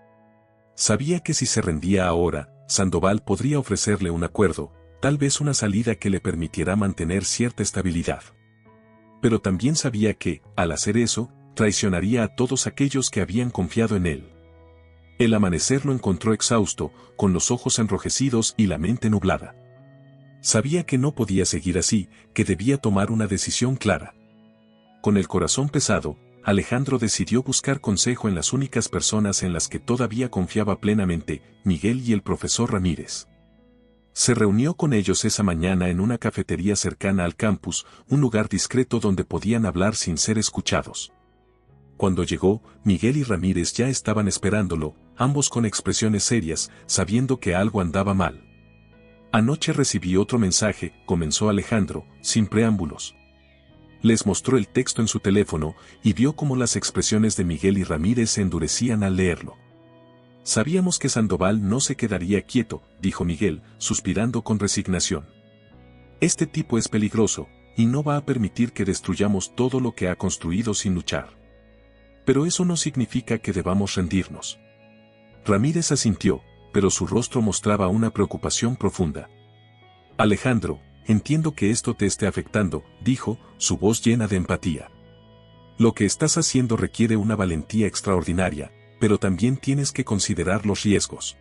Sabía que si se rendía ahora, Sandoval podría ofrecerle un acuerdo, tal vez una salida que le permitiera mantener cierta estabilidad. Pero también sabía que, al hacer eso, traicionaría a todos aquellos que habían confiado en él. El amanecer lo encontró exhausto, con los ojos enrojecidos y la mente nublada. Sabía que no podía seguir así, que debía tomar una decisión clara. Con el corazón pesado, Alejandro decidió buscar consejo en las únicas personas en las que todavía confiaba plenamente: Miguel y el profesor Ramírez. Se reunió con ellos esa mañana en una cafetería cercana al campus, un lugar discreto donde podían hablar sin ser escuchados. Cuando llegó, Miguel y Ramírez ya estaban esperándolo, ambos con expresiones serias, sabiendo que algo andaba mal. Anoche recibí otro mensaje, comenzó Alejandro, sin preámbulos. Les mostró el texto en su teléfono, y vio cómo las expresiones de Miguel y Ramírez se endurecían al leerlo. Sabíamos que Sandoval no se quedaría quieto, dijo Miguel, suspirando con resignación. Este tipo es peligroso, y no va a permitir que destruyamos todo lo que ha construido sin luchar. Pero eso no significa que debamos rendirnos. Ramírez asintió, pero su rostro mostraba una preocupación profunda. Alejandro, entiendo que esto te esté afectando, dijo, su voz llena de empatía. Lo que estás haciendo requiere una valentía extraordinaria, pero también tienes que considerar los riesgos.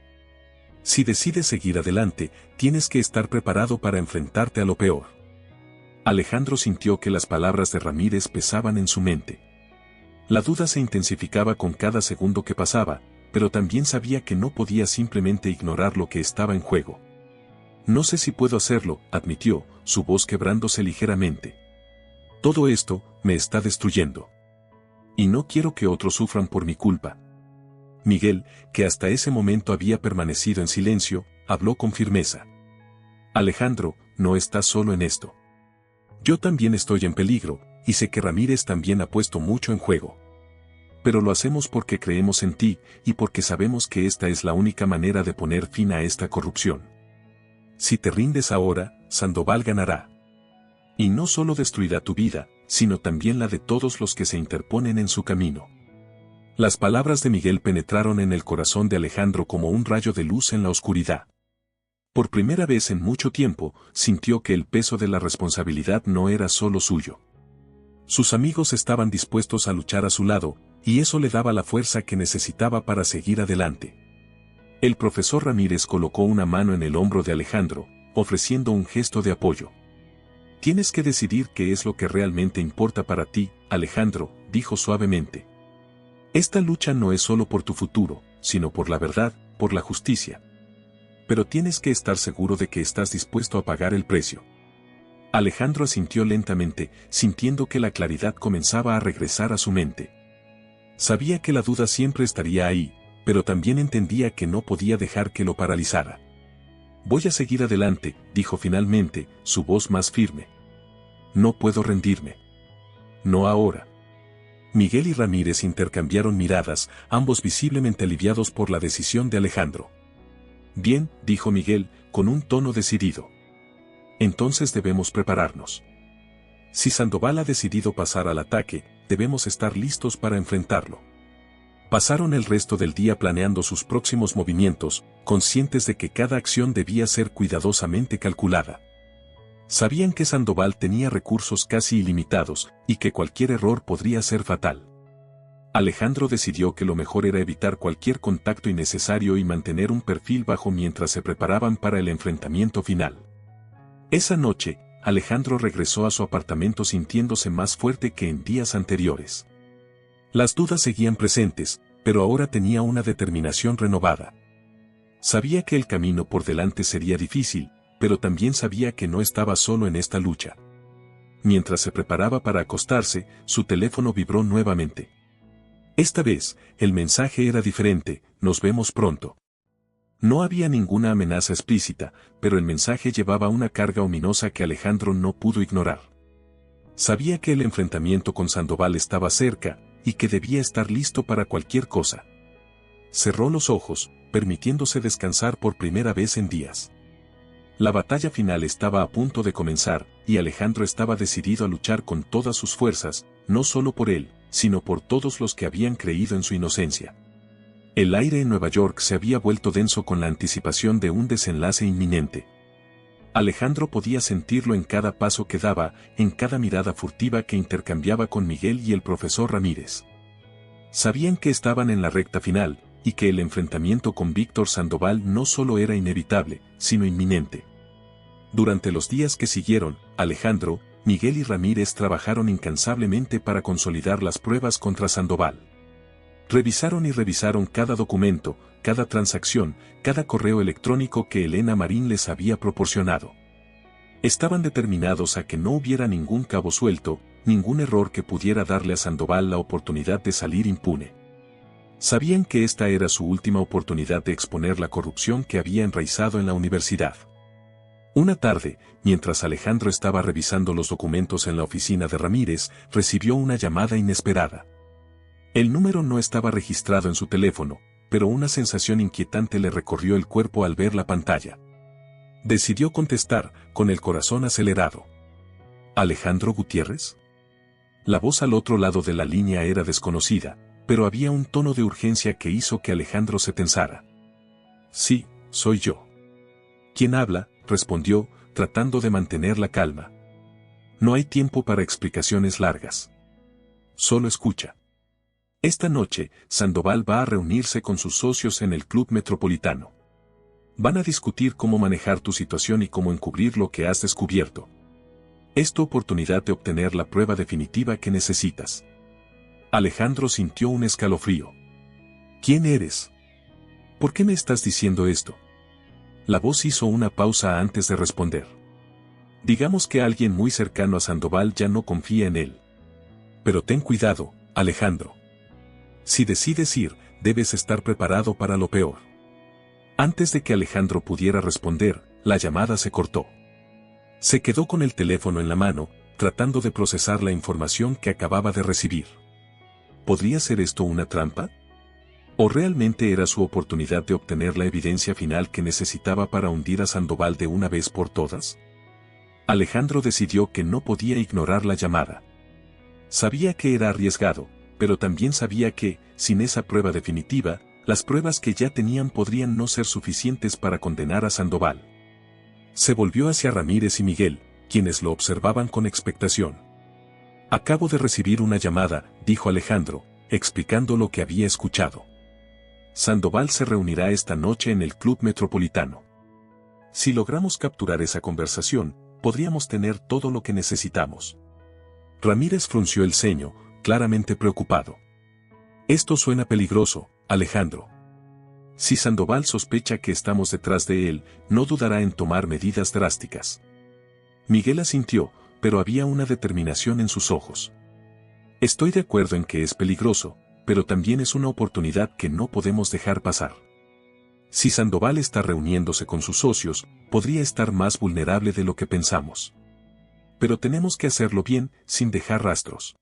Si decides seguir adelante, tienes que estar preparado para enfrentarte a lo peor. Alejandro sintió que las palabras de Ramírez pesaban en su mente. La duda se intensificaba con cada segundo que pasaba, pero también sabía que no podía simplemente ignorar lo que estaba en juego. No sé si puedo hacerlo, admitió, su voz quebrándose ligeramente. Todo esto me está destruyendo. Y no quiero que otros sufran por mi culpa. Miguel, que hasta ese momento había permanecido en silencio, habló con firmeza. Alejandro, no estás solo en esto. Yo también estoy en peligro, y sé que Ramírez también ha puesto mucho en juego. Pero lo hacemos porque creemos en ti, y porque sabemos que esta es la única manera de poner fin a esta corrupción. Si te rindes ahora, Sandoval ganará. Y no solo destruirá tu vida, sino también la de todos los que se interponen en su camino. Las palabras de Miguel penetraron en el corazón de Alejandro como un rayo de luz en la oscuridad. Por primera vez en mucho tiempo, sintió que el peso de la responsabilidad no era solo suyo. Sus amigos estaban dispuestos a luchar a su lado, y eso le daba la fuerza que necesitaba para seguir adelante. El profesor Ramírez colocó una mano en el hombro de Alejandro, ofreciendo un gesto de apoyo. Tienes que decidir qué es lo que realmente importa para ti, Alejandro, dijo suavemente. Esta lucha no es solo por tu futuro, sino por la verdad, por la justicia. Pero tienes que estar seguro de que estás dispuesto a pagar el precio. Alejandro asintió lentamente, sintiendo que la claridad comenzaba a regresar a su mente. Sabía que la duda siempre estaría ahí, pero también entendía que no podía dejar que lo paralizara. Voy a seguir adelante, dijo finalmente, su voz más firme. No puedo rendirme. No ahora. Miguel y Ramírez intercambiaron miradas, ambos visiblemente aliviados por la decisión de Alejandro. Bien, dijo Miguel, con un tono decidido. Entonces debemos prepararnos. Si Sandoval ha decidido pasar al ataque, debemos estar listos para enfrentarlo. Pasaron el resto del día planeando sus próximos movimientos, conscientes de que cada acción debía ser cuidadosamente calculada. Sabían que Sandoval tenía recursos casi ilimitados, y que cualquier error podría ser fatal. Alejandro decidió que lo mejor era evitar cualquier contacto innecesario y mantener un perfil bajo mientras se preparaban para el enfrentamiento final. Esa noche, Alejandro regresó a su apartamento sintiéndose más fuerte que en días anteriores. Las dudas seguían presentes, pero ahora tenía una determinación renovada. Sabía que el camino por delante sería difícil, pero también sabía que no estaba solo en esta lucha. Mientras se preparaba para acostarse, su teléfono vibró nuevamente. Esta vez, el mensaje era diferente: nos vemos pronto. No había ninguna amenaza explícita, pero el mensaje llevaba una carga ominosa que Alejandro no pudo ignorar. Sabía que el enfrentamiento con Sandoval estaba cerca, y que debía estar listo para cualquier cosa. Cerró los ojos, permitiéndose descansar por primera vez en días. La batalla final estaba a punto de comenzar, y Alejandro estaba decidido a luchar con todas sus fuerzas, no solo por él, sino por todos los que habían creído en su inocencia. El aire en Nueva York se había vuelto denso con la anticipación de un desenlace inminente. Alejandro podía sentirlo en cada paso que daba, en cada mirada furtiva que intercambiaba con Miguel y el profesor Ramírez. Sabían que estaban en la recta final, y que el enfrentamiento con Víctor Sandoval no solo era inevitable, sino inminente. Durante los días que siguieron, Alejandro, Miguel y Ramírez trabajaron incansablemente para consolidar las pruebas contra Sandoval. Revisaron y revisaron cada documento, cada transacción, cada correo electrónico que Elena Marín les había proporcionado. Estaban determinados a que no hubiera ningún cabo suelto, ningún error que pudiera darle a Sandoval la oportunidad de salir impune. Sabían que esta era su última oportunidad de exponer la corrupción que había enraizado en la universidad. Una tarde, mientras Alejandro estaba revisando los documentos en la oficina de Ramírez, recibió una llamada inesperada. El número no estaba registrado en su teléfono, pero una sensación inquietante le recorrió el cuerpo al ver la pantalla. Decidió contestar, con el corazón acelerado. ¿Alejandro Gutiérrez? La voz al otro lado de la línea era desconocida, pero había un tono de urgencia que hizo que Alejandro se tensara. Sí, soy yo. ¿Quién habla?, respondió, tratando de mantener la calma. No hay tiempo para explicaciones largas. Solo escucha. Esta noche, Sandoval va a reunirse con sus socios en el Club Metropolitano. Van a discutir cómo manejar tu situación y cómo encubrir lo que has descubierto. Es tu oportunidad de obtener la prueba definitiva que necesitas. Alejandro sintió un escalofrío. ¿Quién eres? ¿Por qué me estás diciendo esto? La voz hizo una pausa antes de responder. Digamos que alguien muy cercano a Sandoval ya no confía en él. Pero ten cuidado, Alejandro. Si decides ir, debes estar preparado para lo peor. Antes de que Alejandro pudiera responder, la llamada se cortó. Se quedó con el teléfono en la mano, tratando de procesar la información que acababa de recibir. ¿Podría ser esto una trampa? ¿O realmente era su oportunidad de obtener la evidencia final que necesitaba para hundir a Sandoval de una vez por todas? Alejandro decidió que no podía ignorar la llamada. Sabía que era arriesgado, pero también sabía que, sin esa prueba definitiva, las pruebas que ya tenían podrían no ser suficientes para condenar a Sandoval. Se volvió hacia Ramírez y Miguel, quienes lo observaban con expectación. Acabo de recibir una llamada, dijo Alejandro, explicando lo que había escuchado. Sandoval se reunirá esta noche en el Club Metropolitano. Si logramos capturar esa conversación, podríamos tener todo lo que necesitamos. Ramírez frunció el ceño, claramente preocupado. Esto suena peligroso, Alejandro. Si Sandoval sospecha que estamos detrás de él, no dudará en tomar medidas drásticas. Miguel asintió, pero había una determinación en sus ojos. Estoy de acuerdo en que es peligroso, pero también es una oportunidad que no podemos dejar pasar. Si Sandoval está reuniéndose con sus socios, podría estar más vulnerable de lo que pensamos. Pero tenemos que hacerlo bien, sin dejar rastros.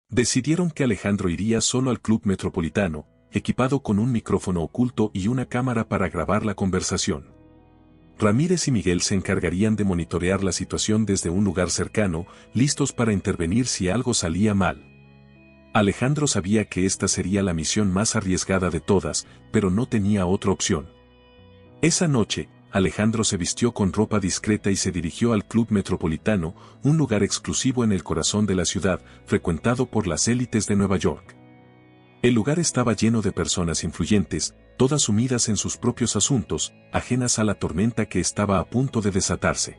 Decidieron que Alejandro iría solo al Club Metropolitano, equipado con un micrófono oculto y una cámara para grabar la conversación. Ramírez y Miguel se encargarían de monitorear la situación desde un lugar cercano, listos para intervenir si algo salía mal. Alejandro sabía que esta sería la misión más arriesgada de todas, pero no tenía otra opción. Esa noche, Alejandro se vistió con ropa discreta y se dirigió al Club Metropolitano, un lugar exclusivo en el corazón de la ciudad, frecuentado por las élites de Nueva York. El lugar estaba lleno de personas influyentes, todas sumidas en sus propios asuntos, ajenas a la tormenta que estaba a punto de desatarse.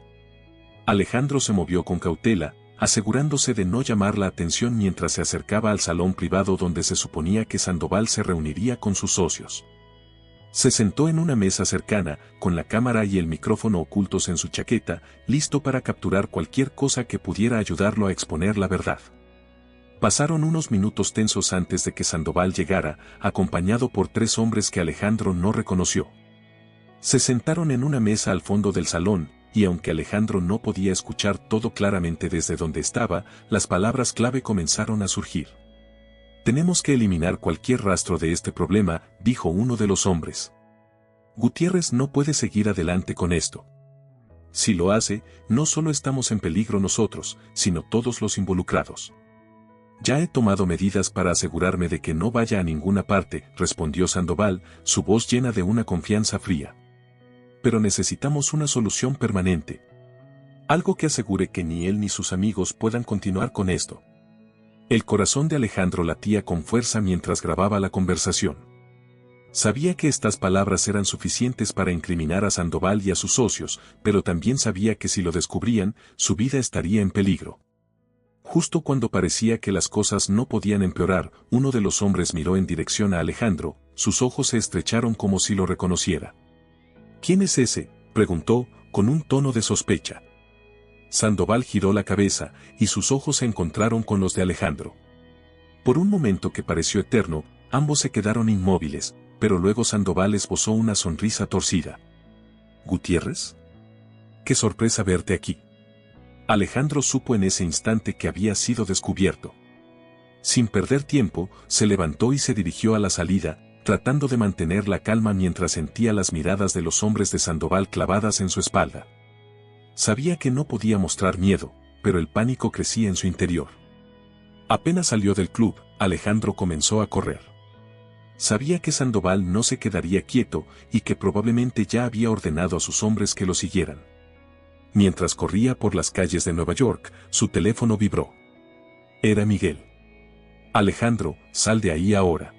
Alejandro se movió con cautela, asegurándose de no llamar la atención mientras se acercaba al salón privado donde se suponía que Sandoval se reuniría con sus socios. Se sentó en una mesa cercana, con la cámara y el micrófono ocultos en su chaqueta, listo para capturar cualquier cosa que pudiera ayudarlo a exponer la verdad. Pasaron unos minutos tensos antes de que Sandoval llegara, acompañado por 3 hombres que Alejandro no reconoció. Se sentaron en una mesa al fondo del salón, y aunque Alejandro no podía escuchar todo claramente desde donde estaba, las palabras clave comenzaron a surgir. Tenemos que eliminar cualquier rastro de este problema, dijo uno de los hombres. Gutiérrez no puede seguir adelante con esto. Si lo hace, no solo estamos en peligro nosotros, sino todos los involucrados. Ya he tomado medidas para asegurarme de que no vaya a ninguna parte, respondió Sandoval, su voz llena de una confianza fría. Pero necesitamos una solución permanente. Algo que asegure que ni él ni sus amigos puedan continuar con esto. El corazón de Alejandro latía con fuerza mientras grababa la conversación. Sabía que estas palabras eran suficientes para incriminar a Sandoval y a sus socios, pero también sabía que si lo descubrían, su vida estaría en peligro. Justo cuando parecía que las cosas no podían empeorar, uno de los hombres miró en dirección a Alejandro, sus ojos se estrecharon como si lo reconociera. ¿Quién es ese?, preguntó, con un tono de sospecha. Sandoval giró la cabeza, y sus ojos se encontraron con los de Alejandro. Por un momento que pareció eterno, ambos se quedaron inmóviles, pero luego Sandoval esbozó una sonrisa torcida. ¿Gutiérrez? ¡Qué sorpresa verte aquí! Alejandro supo en ese instante que había sido descubierto. Sin perder tiempo, se levantó y se dirigió a la salida, tratando de mantener la calma mientras sentía las miradas de los hombres de Sandoval clavadas en su espalda. Sabía que no podía mostrar miedo, pero el pánico crecía en su interior. Apenas salió del club, Alejandro comenzó a correr. Sabía que Sandoval no se quedaría quieto y que probablemente ya había ordenado a sus hombres que lo siguieran. Mientras corría por las calles de Nueva York, su teléfono vibró. Era Miguel. Alejandro, sal de ahí ahora.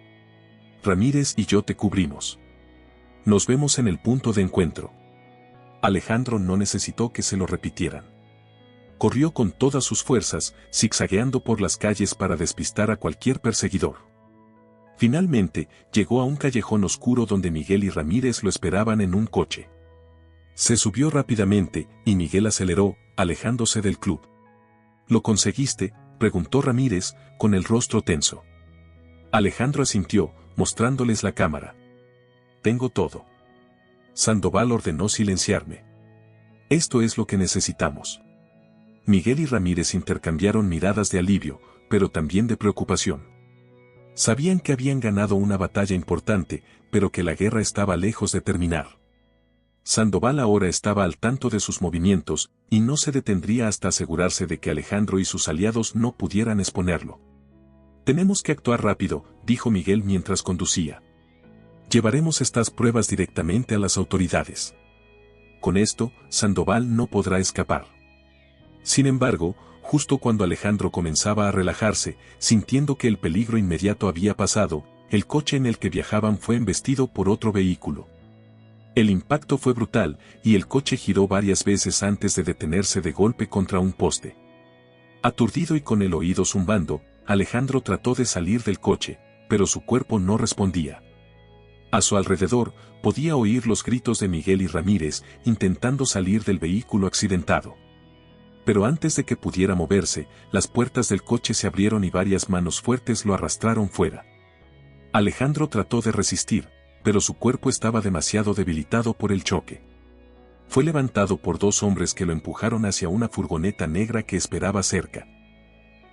Ramírez y yo te cubrimos. Nos vemos en el punto de encuentro. Alejandro no necesitó que se lo repitieran. Corrió con todas sus fuerzas, zigzagueando por las calles para despistar a cualquier perseguidor. Finalmente, llegó a un callejón oscuro donde Miguel y Ramírez lo esperaban en un coche. Se subió rápidamente, y Miguel aceleró, alejándose del club. ¿Lo conseguiste?, preguntó Ramírez, con el rostro tenso. Alejandro asintió, mostrándoles la cámara. Tengo todo. Sandoval ordenó silenciarme. Esto es lo que necesitamos. Miguel y Ramírez intercambiaron miradas de alivio, pero también de preocupación. Sabían que habían ganado una batalla importante, pero que la guerra estaba lejos de terminar. Sandoval ahora estaba al tanto de sus movimientos, y no se detendría hasta asegurarse de que Alejandro y sus aliados no pudieran exponerlo. Tenemos que actuar rápido, dijo Miguel mientras conducía. Llevaremos estas pruebas directamente a las autoridades. con esto, Sandoval no podrá escapar. Sin embargo, justo cuando Alejandro comenzaba a relajarse, sintiendo que el peligro inmediato había pasado, el coche en el que viajaban fue embestido por otro vehículo. El impacto fue brutal, y el coche giró varias veces antes de detenerse de golpe contra un poste. Aturdido y con el oído zumbando, Alejandro trató de salir del coche, pero su cuerpo no respondía. A su alrededor, podía oír los gritos de Miguel y Ramírez, intentando salir del vehículo accidentado. Pero antes de que pudiera moverse, las puertas del coche se abrieron y varias manos fuertes lo arrastraron fuera. Alejandro trató de resistir, pero su cuerpo estaba demasiado debilitado por el choque. Fue levantado por dos hombres que lo empujaron hacia una furgoneta negra que esperaba cerca.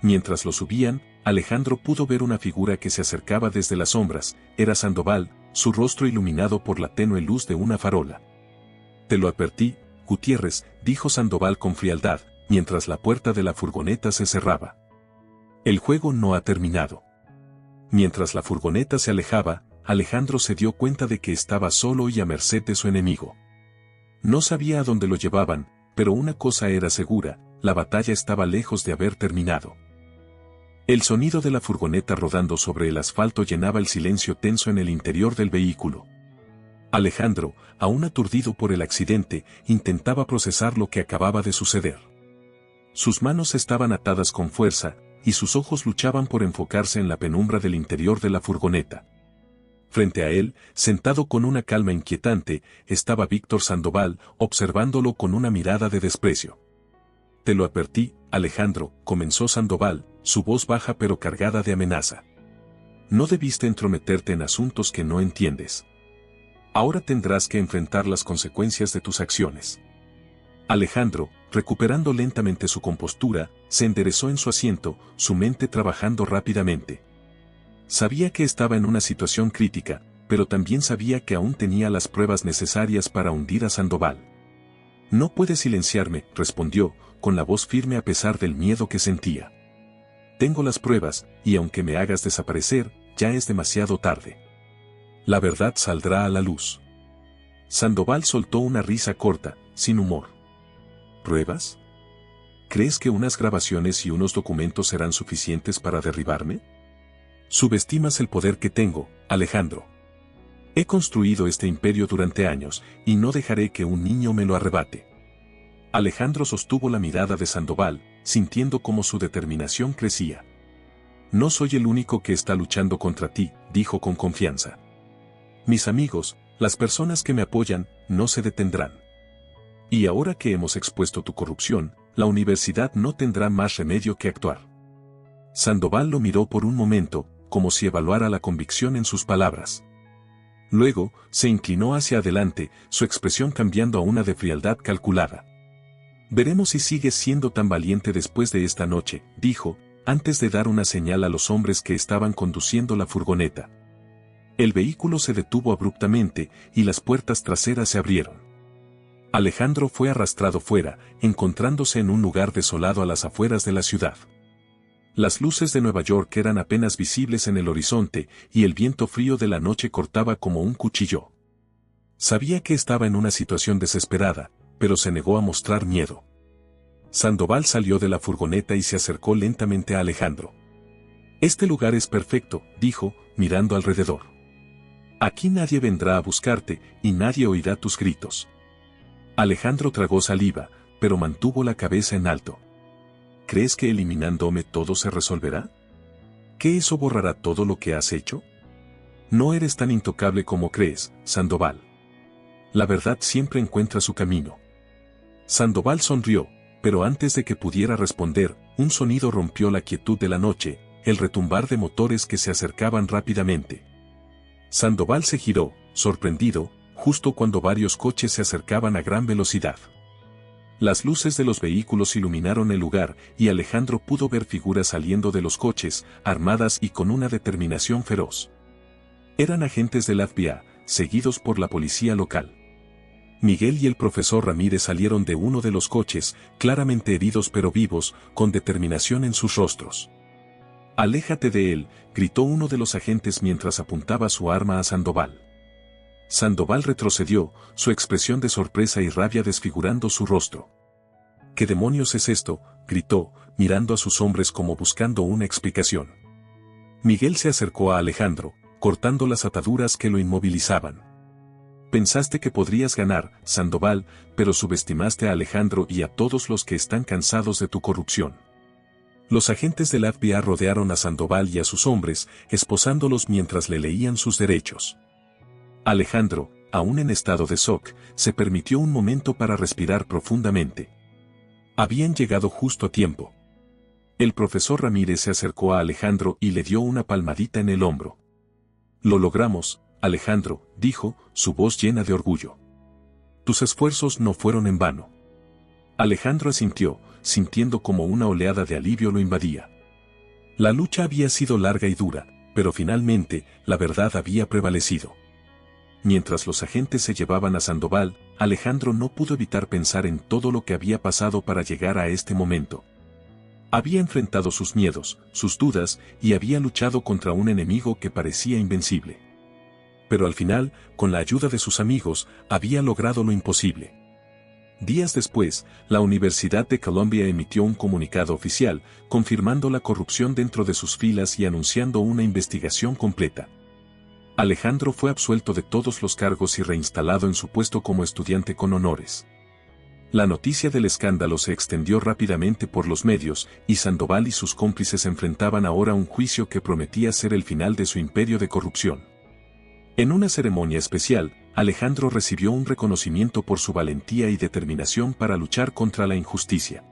Mientras lo subían, Alejandro pudo ver una figura que se acercaba desde las sombras. Era Sandoval, su rostro iluminado por la tenue luz de una farola. «Te lo advertí, Gutiérrez», dijo Sandoval con frialdad, mientras la puerta de la furgoneta se cerraba. «El juego no ha terminado». Mientras la furgoneta se alejaba, Alejandro se dio cuenta de que estaba solo y a merced de su enemigo. No sabía a dónde lo llevaban, pero una cosa era segura: la batalla estaba lejos de haber terminado. El sonido de la furgoneta rodando sobre el asfalto llenaba el silencio tenso en el interior del vehículo. Alejandro, aún aturdido por el accidente, intentaba procesar lo que acababa de suceder. Sus manos estaban atadas con fuerza, y sus ojos luchaban por enfocarse en la penumbra del interior de la furgoneta. Frente a él, sentado con una calma inquietante, estaba Víctor Sandoval, observándolo con una mirada de desprecio. «Te lo advertí, Alejandro», comenzó Sandoval, su voz baja pero cargada de amenaza. «No debiste entrometerte en asuntos que no entiendes. Ahora tendrás que enfrentar las consecuencias de tus acciones». Alejandro, recuperando lentamente su compostura, se enderezó en su asiento, su mente trabajando rápidamente. Sabía que estaba en una situación crítica, pero también sabía que aún tenía las pruebas necesarias para hundir a Sandoval. «No puedes silenciarme», respondió, con la voz firme a pesar del miedo que sentía. «Tengo las pruebas, y aunque me hagas desaparecer, ya es demasiado tarde. La verdad saldrá a la luz». Sandoval soltó una risa corta, sin humor. «¿Pruebas? ¿Crees que unas grabaciones y unos documentos serán suficientes para derribarme? Subestimas el poder que tengo, Alejandro. He construido este imperio durante años, y no dejaré que un niño me lo arrebate». Alejandro sostuvo la mirada de Sandoval, sintiendo cómo su determinación crecía. «No soy el único que está luchando contra ti», dijo con confianza. «Mis amigos, las personas que me apoyan, no se detendrán. Y ahora que hemos expuesto tu corrupción, la universidad no tendrá más remedio que actuar». Sandoval lo miró por un momento, como si evaluara la convicción en sus palabras. Luego, se inclinó hacia adelante, su expresión cambiando a una de frialdad calculada. «Veremos si sigues siendo tan valiente después de esta noche», dijo, antes de dar una señal a los hombres que estaban conduciendo la furgoneta. El vehículo se detuvo abruptamente, y las puertas traseras se abrieron. Alejandro fue arrastrado fuera, encontrándose en un lugar desolado a las afueras de la ciudad. Las luces de Nueva York eran apenas visibles en el horizonte, y el viento frío de la noche cortaba como un cuchillo. Sabía que estaba en una situación desesperada, pero se negó a mostrar miedo. Sandoval salió de la furgoneta y se acercó lentamente a Alejandro. «Este lugar es perfecto», dijo, mirando alrededor. «Aquí nadie vendrá a buscarte, y nadie oirá tus gritos». Alejandro tragó saliva, pero mantuvo la cabeza en alto. «¿Crees que eliminándome todo se resolverá? ¿Que eso borrará todo lo que has hecho? No eres tan intocable como crees, Sandoval. La verdad siempre encuentra su camino». Sandoval sonrió, pero antes de que pudiera responder, un sonido rompió la quietud de la noche, el retumbar de motores que se acercaban rápidamente. Sandoval se giró, sorprendido, justo cuando varios coches se acercaban a gran velocidad. Las luces de los vehículos iluminaron el lugar, y Alejandro pudo ver figuras saliendo de los coches, armadas y con una determinación feroz. Eran agentes del FBI, seguidos por la policía local. Miguel y el profesor Ramírez salieron de uno de los coches, claramente heridos pero vivos, con determinación en sus rostros. «Aléjate de él», gritó uno de los agentes mientras apuntaba su arma a Sandoval. Sandoval retrocedió, su expresión de sorpresa y rabia desfigurando su rostro. ¿Qué demonios es esto?, gritó, mirando a sus hombres como buscando una explicación. Miguel se acercó a Alejandro, cortando las ataduras que lo inmovilizaban. Pensaste que podrías ganar, Sandoval, pero subestimaste a Alejandro y a todos los que están cansados de tu corrupción. Los agentes del FBI rodearon a Sandoval y a sus hombres, esposándolos mientras le leían sus derechos. Alejandro, aún en estado de shock, se permitió un momento para respirar profundamente. Habían llegado justo a tiempo. El profesor Ramírez se acercó a Alejandro y le dio una palmadita en el hombro. Lo logramos, Alejandro, dijo, su voz llena de orgullo. Tus esfuerzos no fueron en vano. Alejandro asintió, sintiendo como una oleada de alivio lo invadía. La lucha había sido larga y dura, pero finalmente, la verdad había prevalecido. Mientras los agentes se llevaban a Sandoval, Alejandro no pudo evitar pensar en todo lo que había pasado para llegar a este momento. Había enfrentado sus miedos, sus dudas, y había luchado contra un enemigo que parecía invencible. Pero al final, con la ayuda de sus amigos, había logrado lo imposible. Días después, la Universidad de Columbia emitió un comunicado oficial, confirmando la corrupción dentro de sus filas y anunciando una investigación completa. Alejandro fue absuelto de todos los cargos y reinstalado en su puesto como estudiante con honores. La noticia del escándalo se extendió rápidamente por los medios, y Sandoval y sus cómplices enfrentaban ahora un juicio que prometía ser el final de su imperio de corrupción. En una ceremonia especial, Alejandro recibió un reconocimiento por su valentía y determinación para luchar contra la injusticia.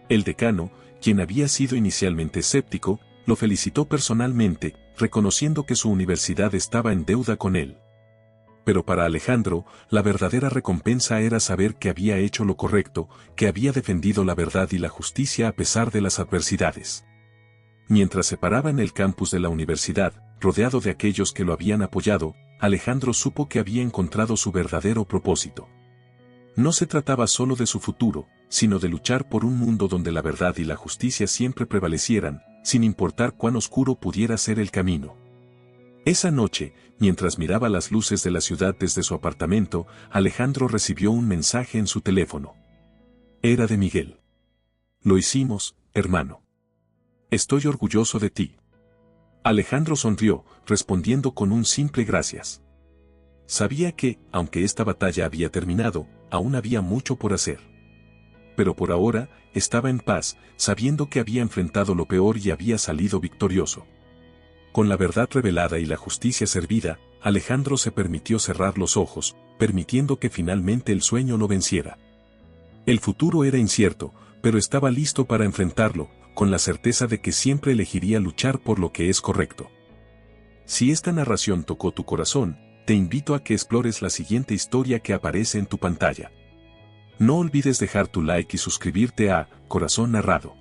El decano, quien había sido inicialmente escéptico, lo felicitó personalmente, reconociendo que su universidad estaba en deuda con él. Pero para Alejandro, la verdadera recompensa era saber que había hecho lo correcto, que había defendido la verdad y la justicia a pesar de las adversidades. Mientras se paraba en el campus de la universidad, rodeado de aquellos que lo habían apoyado, Alejandro supo que había encontrado su verdadero propósito. No se trataba solo de su futuro, sino de luchar por un mundo donde la verdad y la justicia siempre prevalecieran, sin importar cuán oscuro pudiera ser el camino. Esa noche, mientras miraba las luces de la ciudad desde su apartamento, Alejandro recibió un mensaje en su teléfono. Era de Miguel. Lo hicimos, hermano. Estoy orgulloso de ti. Alejandro sonrió, respondiendo con un simple gracias. Sabía que, aunque esta batalla había terminado, aún había mucho por hacer. Pero por ahora, estaba en paz, sabiendo que había enfrentado lo peor y había salido victorioso. Con la verdad revelada y la justicia servida, Alejandro se permitió cerrar los ojos, permitiendo que finalmente el sueño lo venciera. El futuro era incierto, pero estaba listo para enfrentarlo, con la certeza de que siempre elegiría luchar por lo que es correcto. Si esta narración tocó tu corazón, te invito a que explores la siguiente historia que aparece en tu pantalla. No olvides dejar tu like y suscribirte a Corazón Narrado.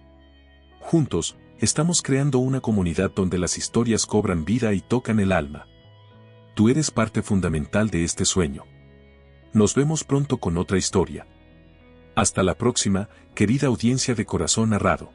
Juntos, estamos creando una comunidad donde las historias cobran vida y tocan el alma. Tú eres parte fundamental de este sueño. Nos vemos pronto con otra historia. Hasta la próxima, querida audiencia de Corazón Narrado.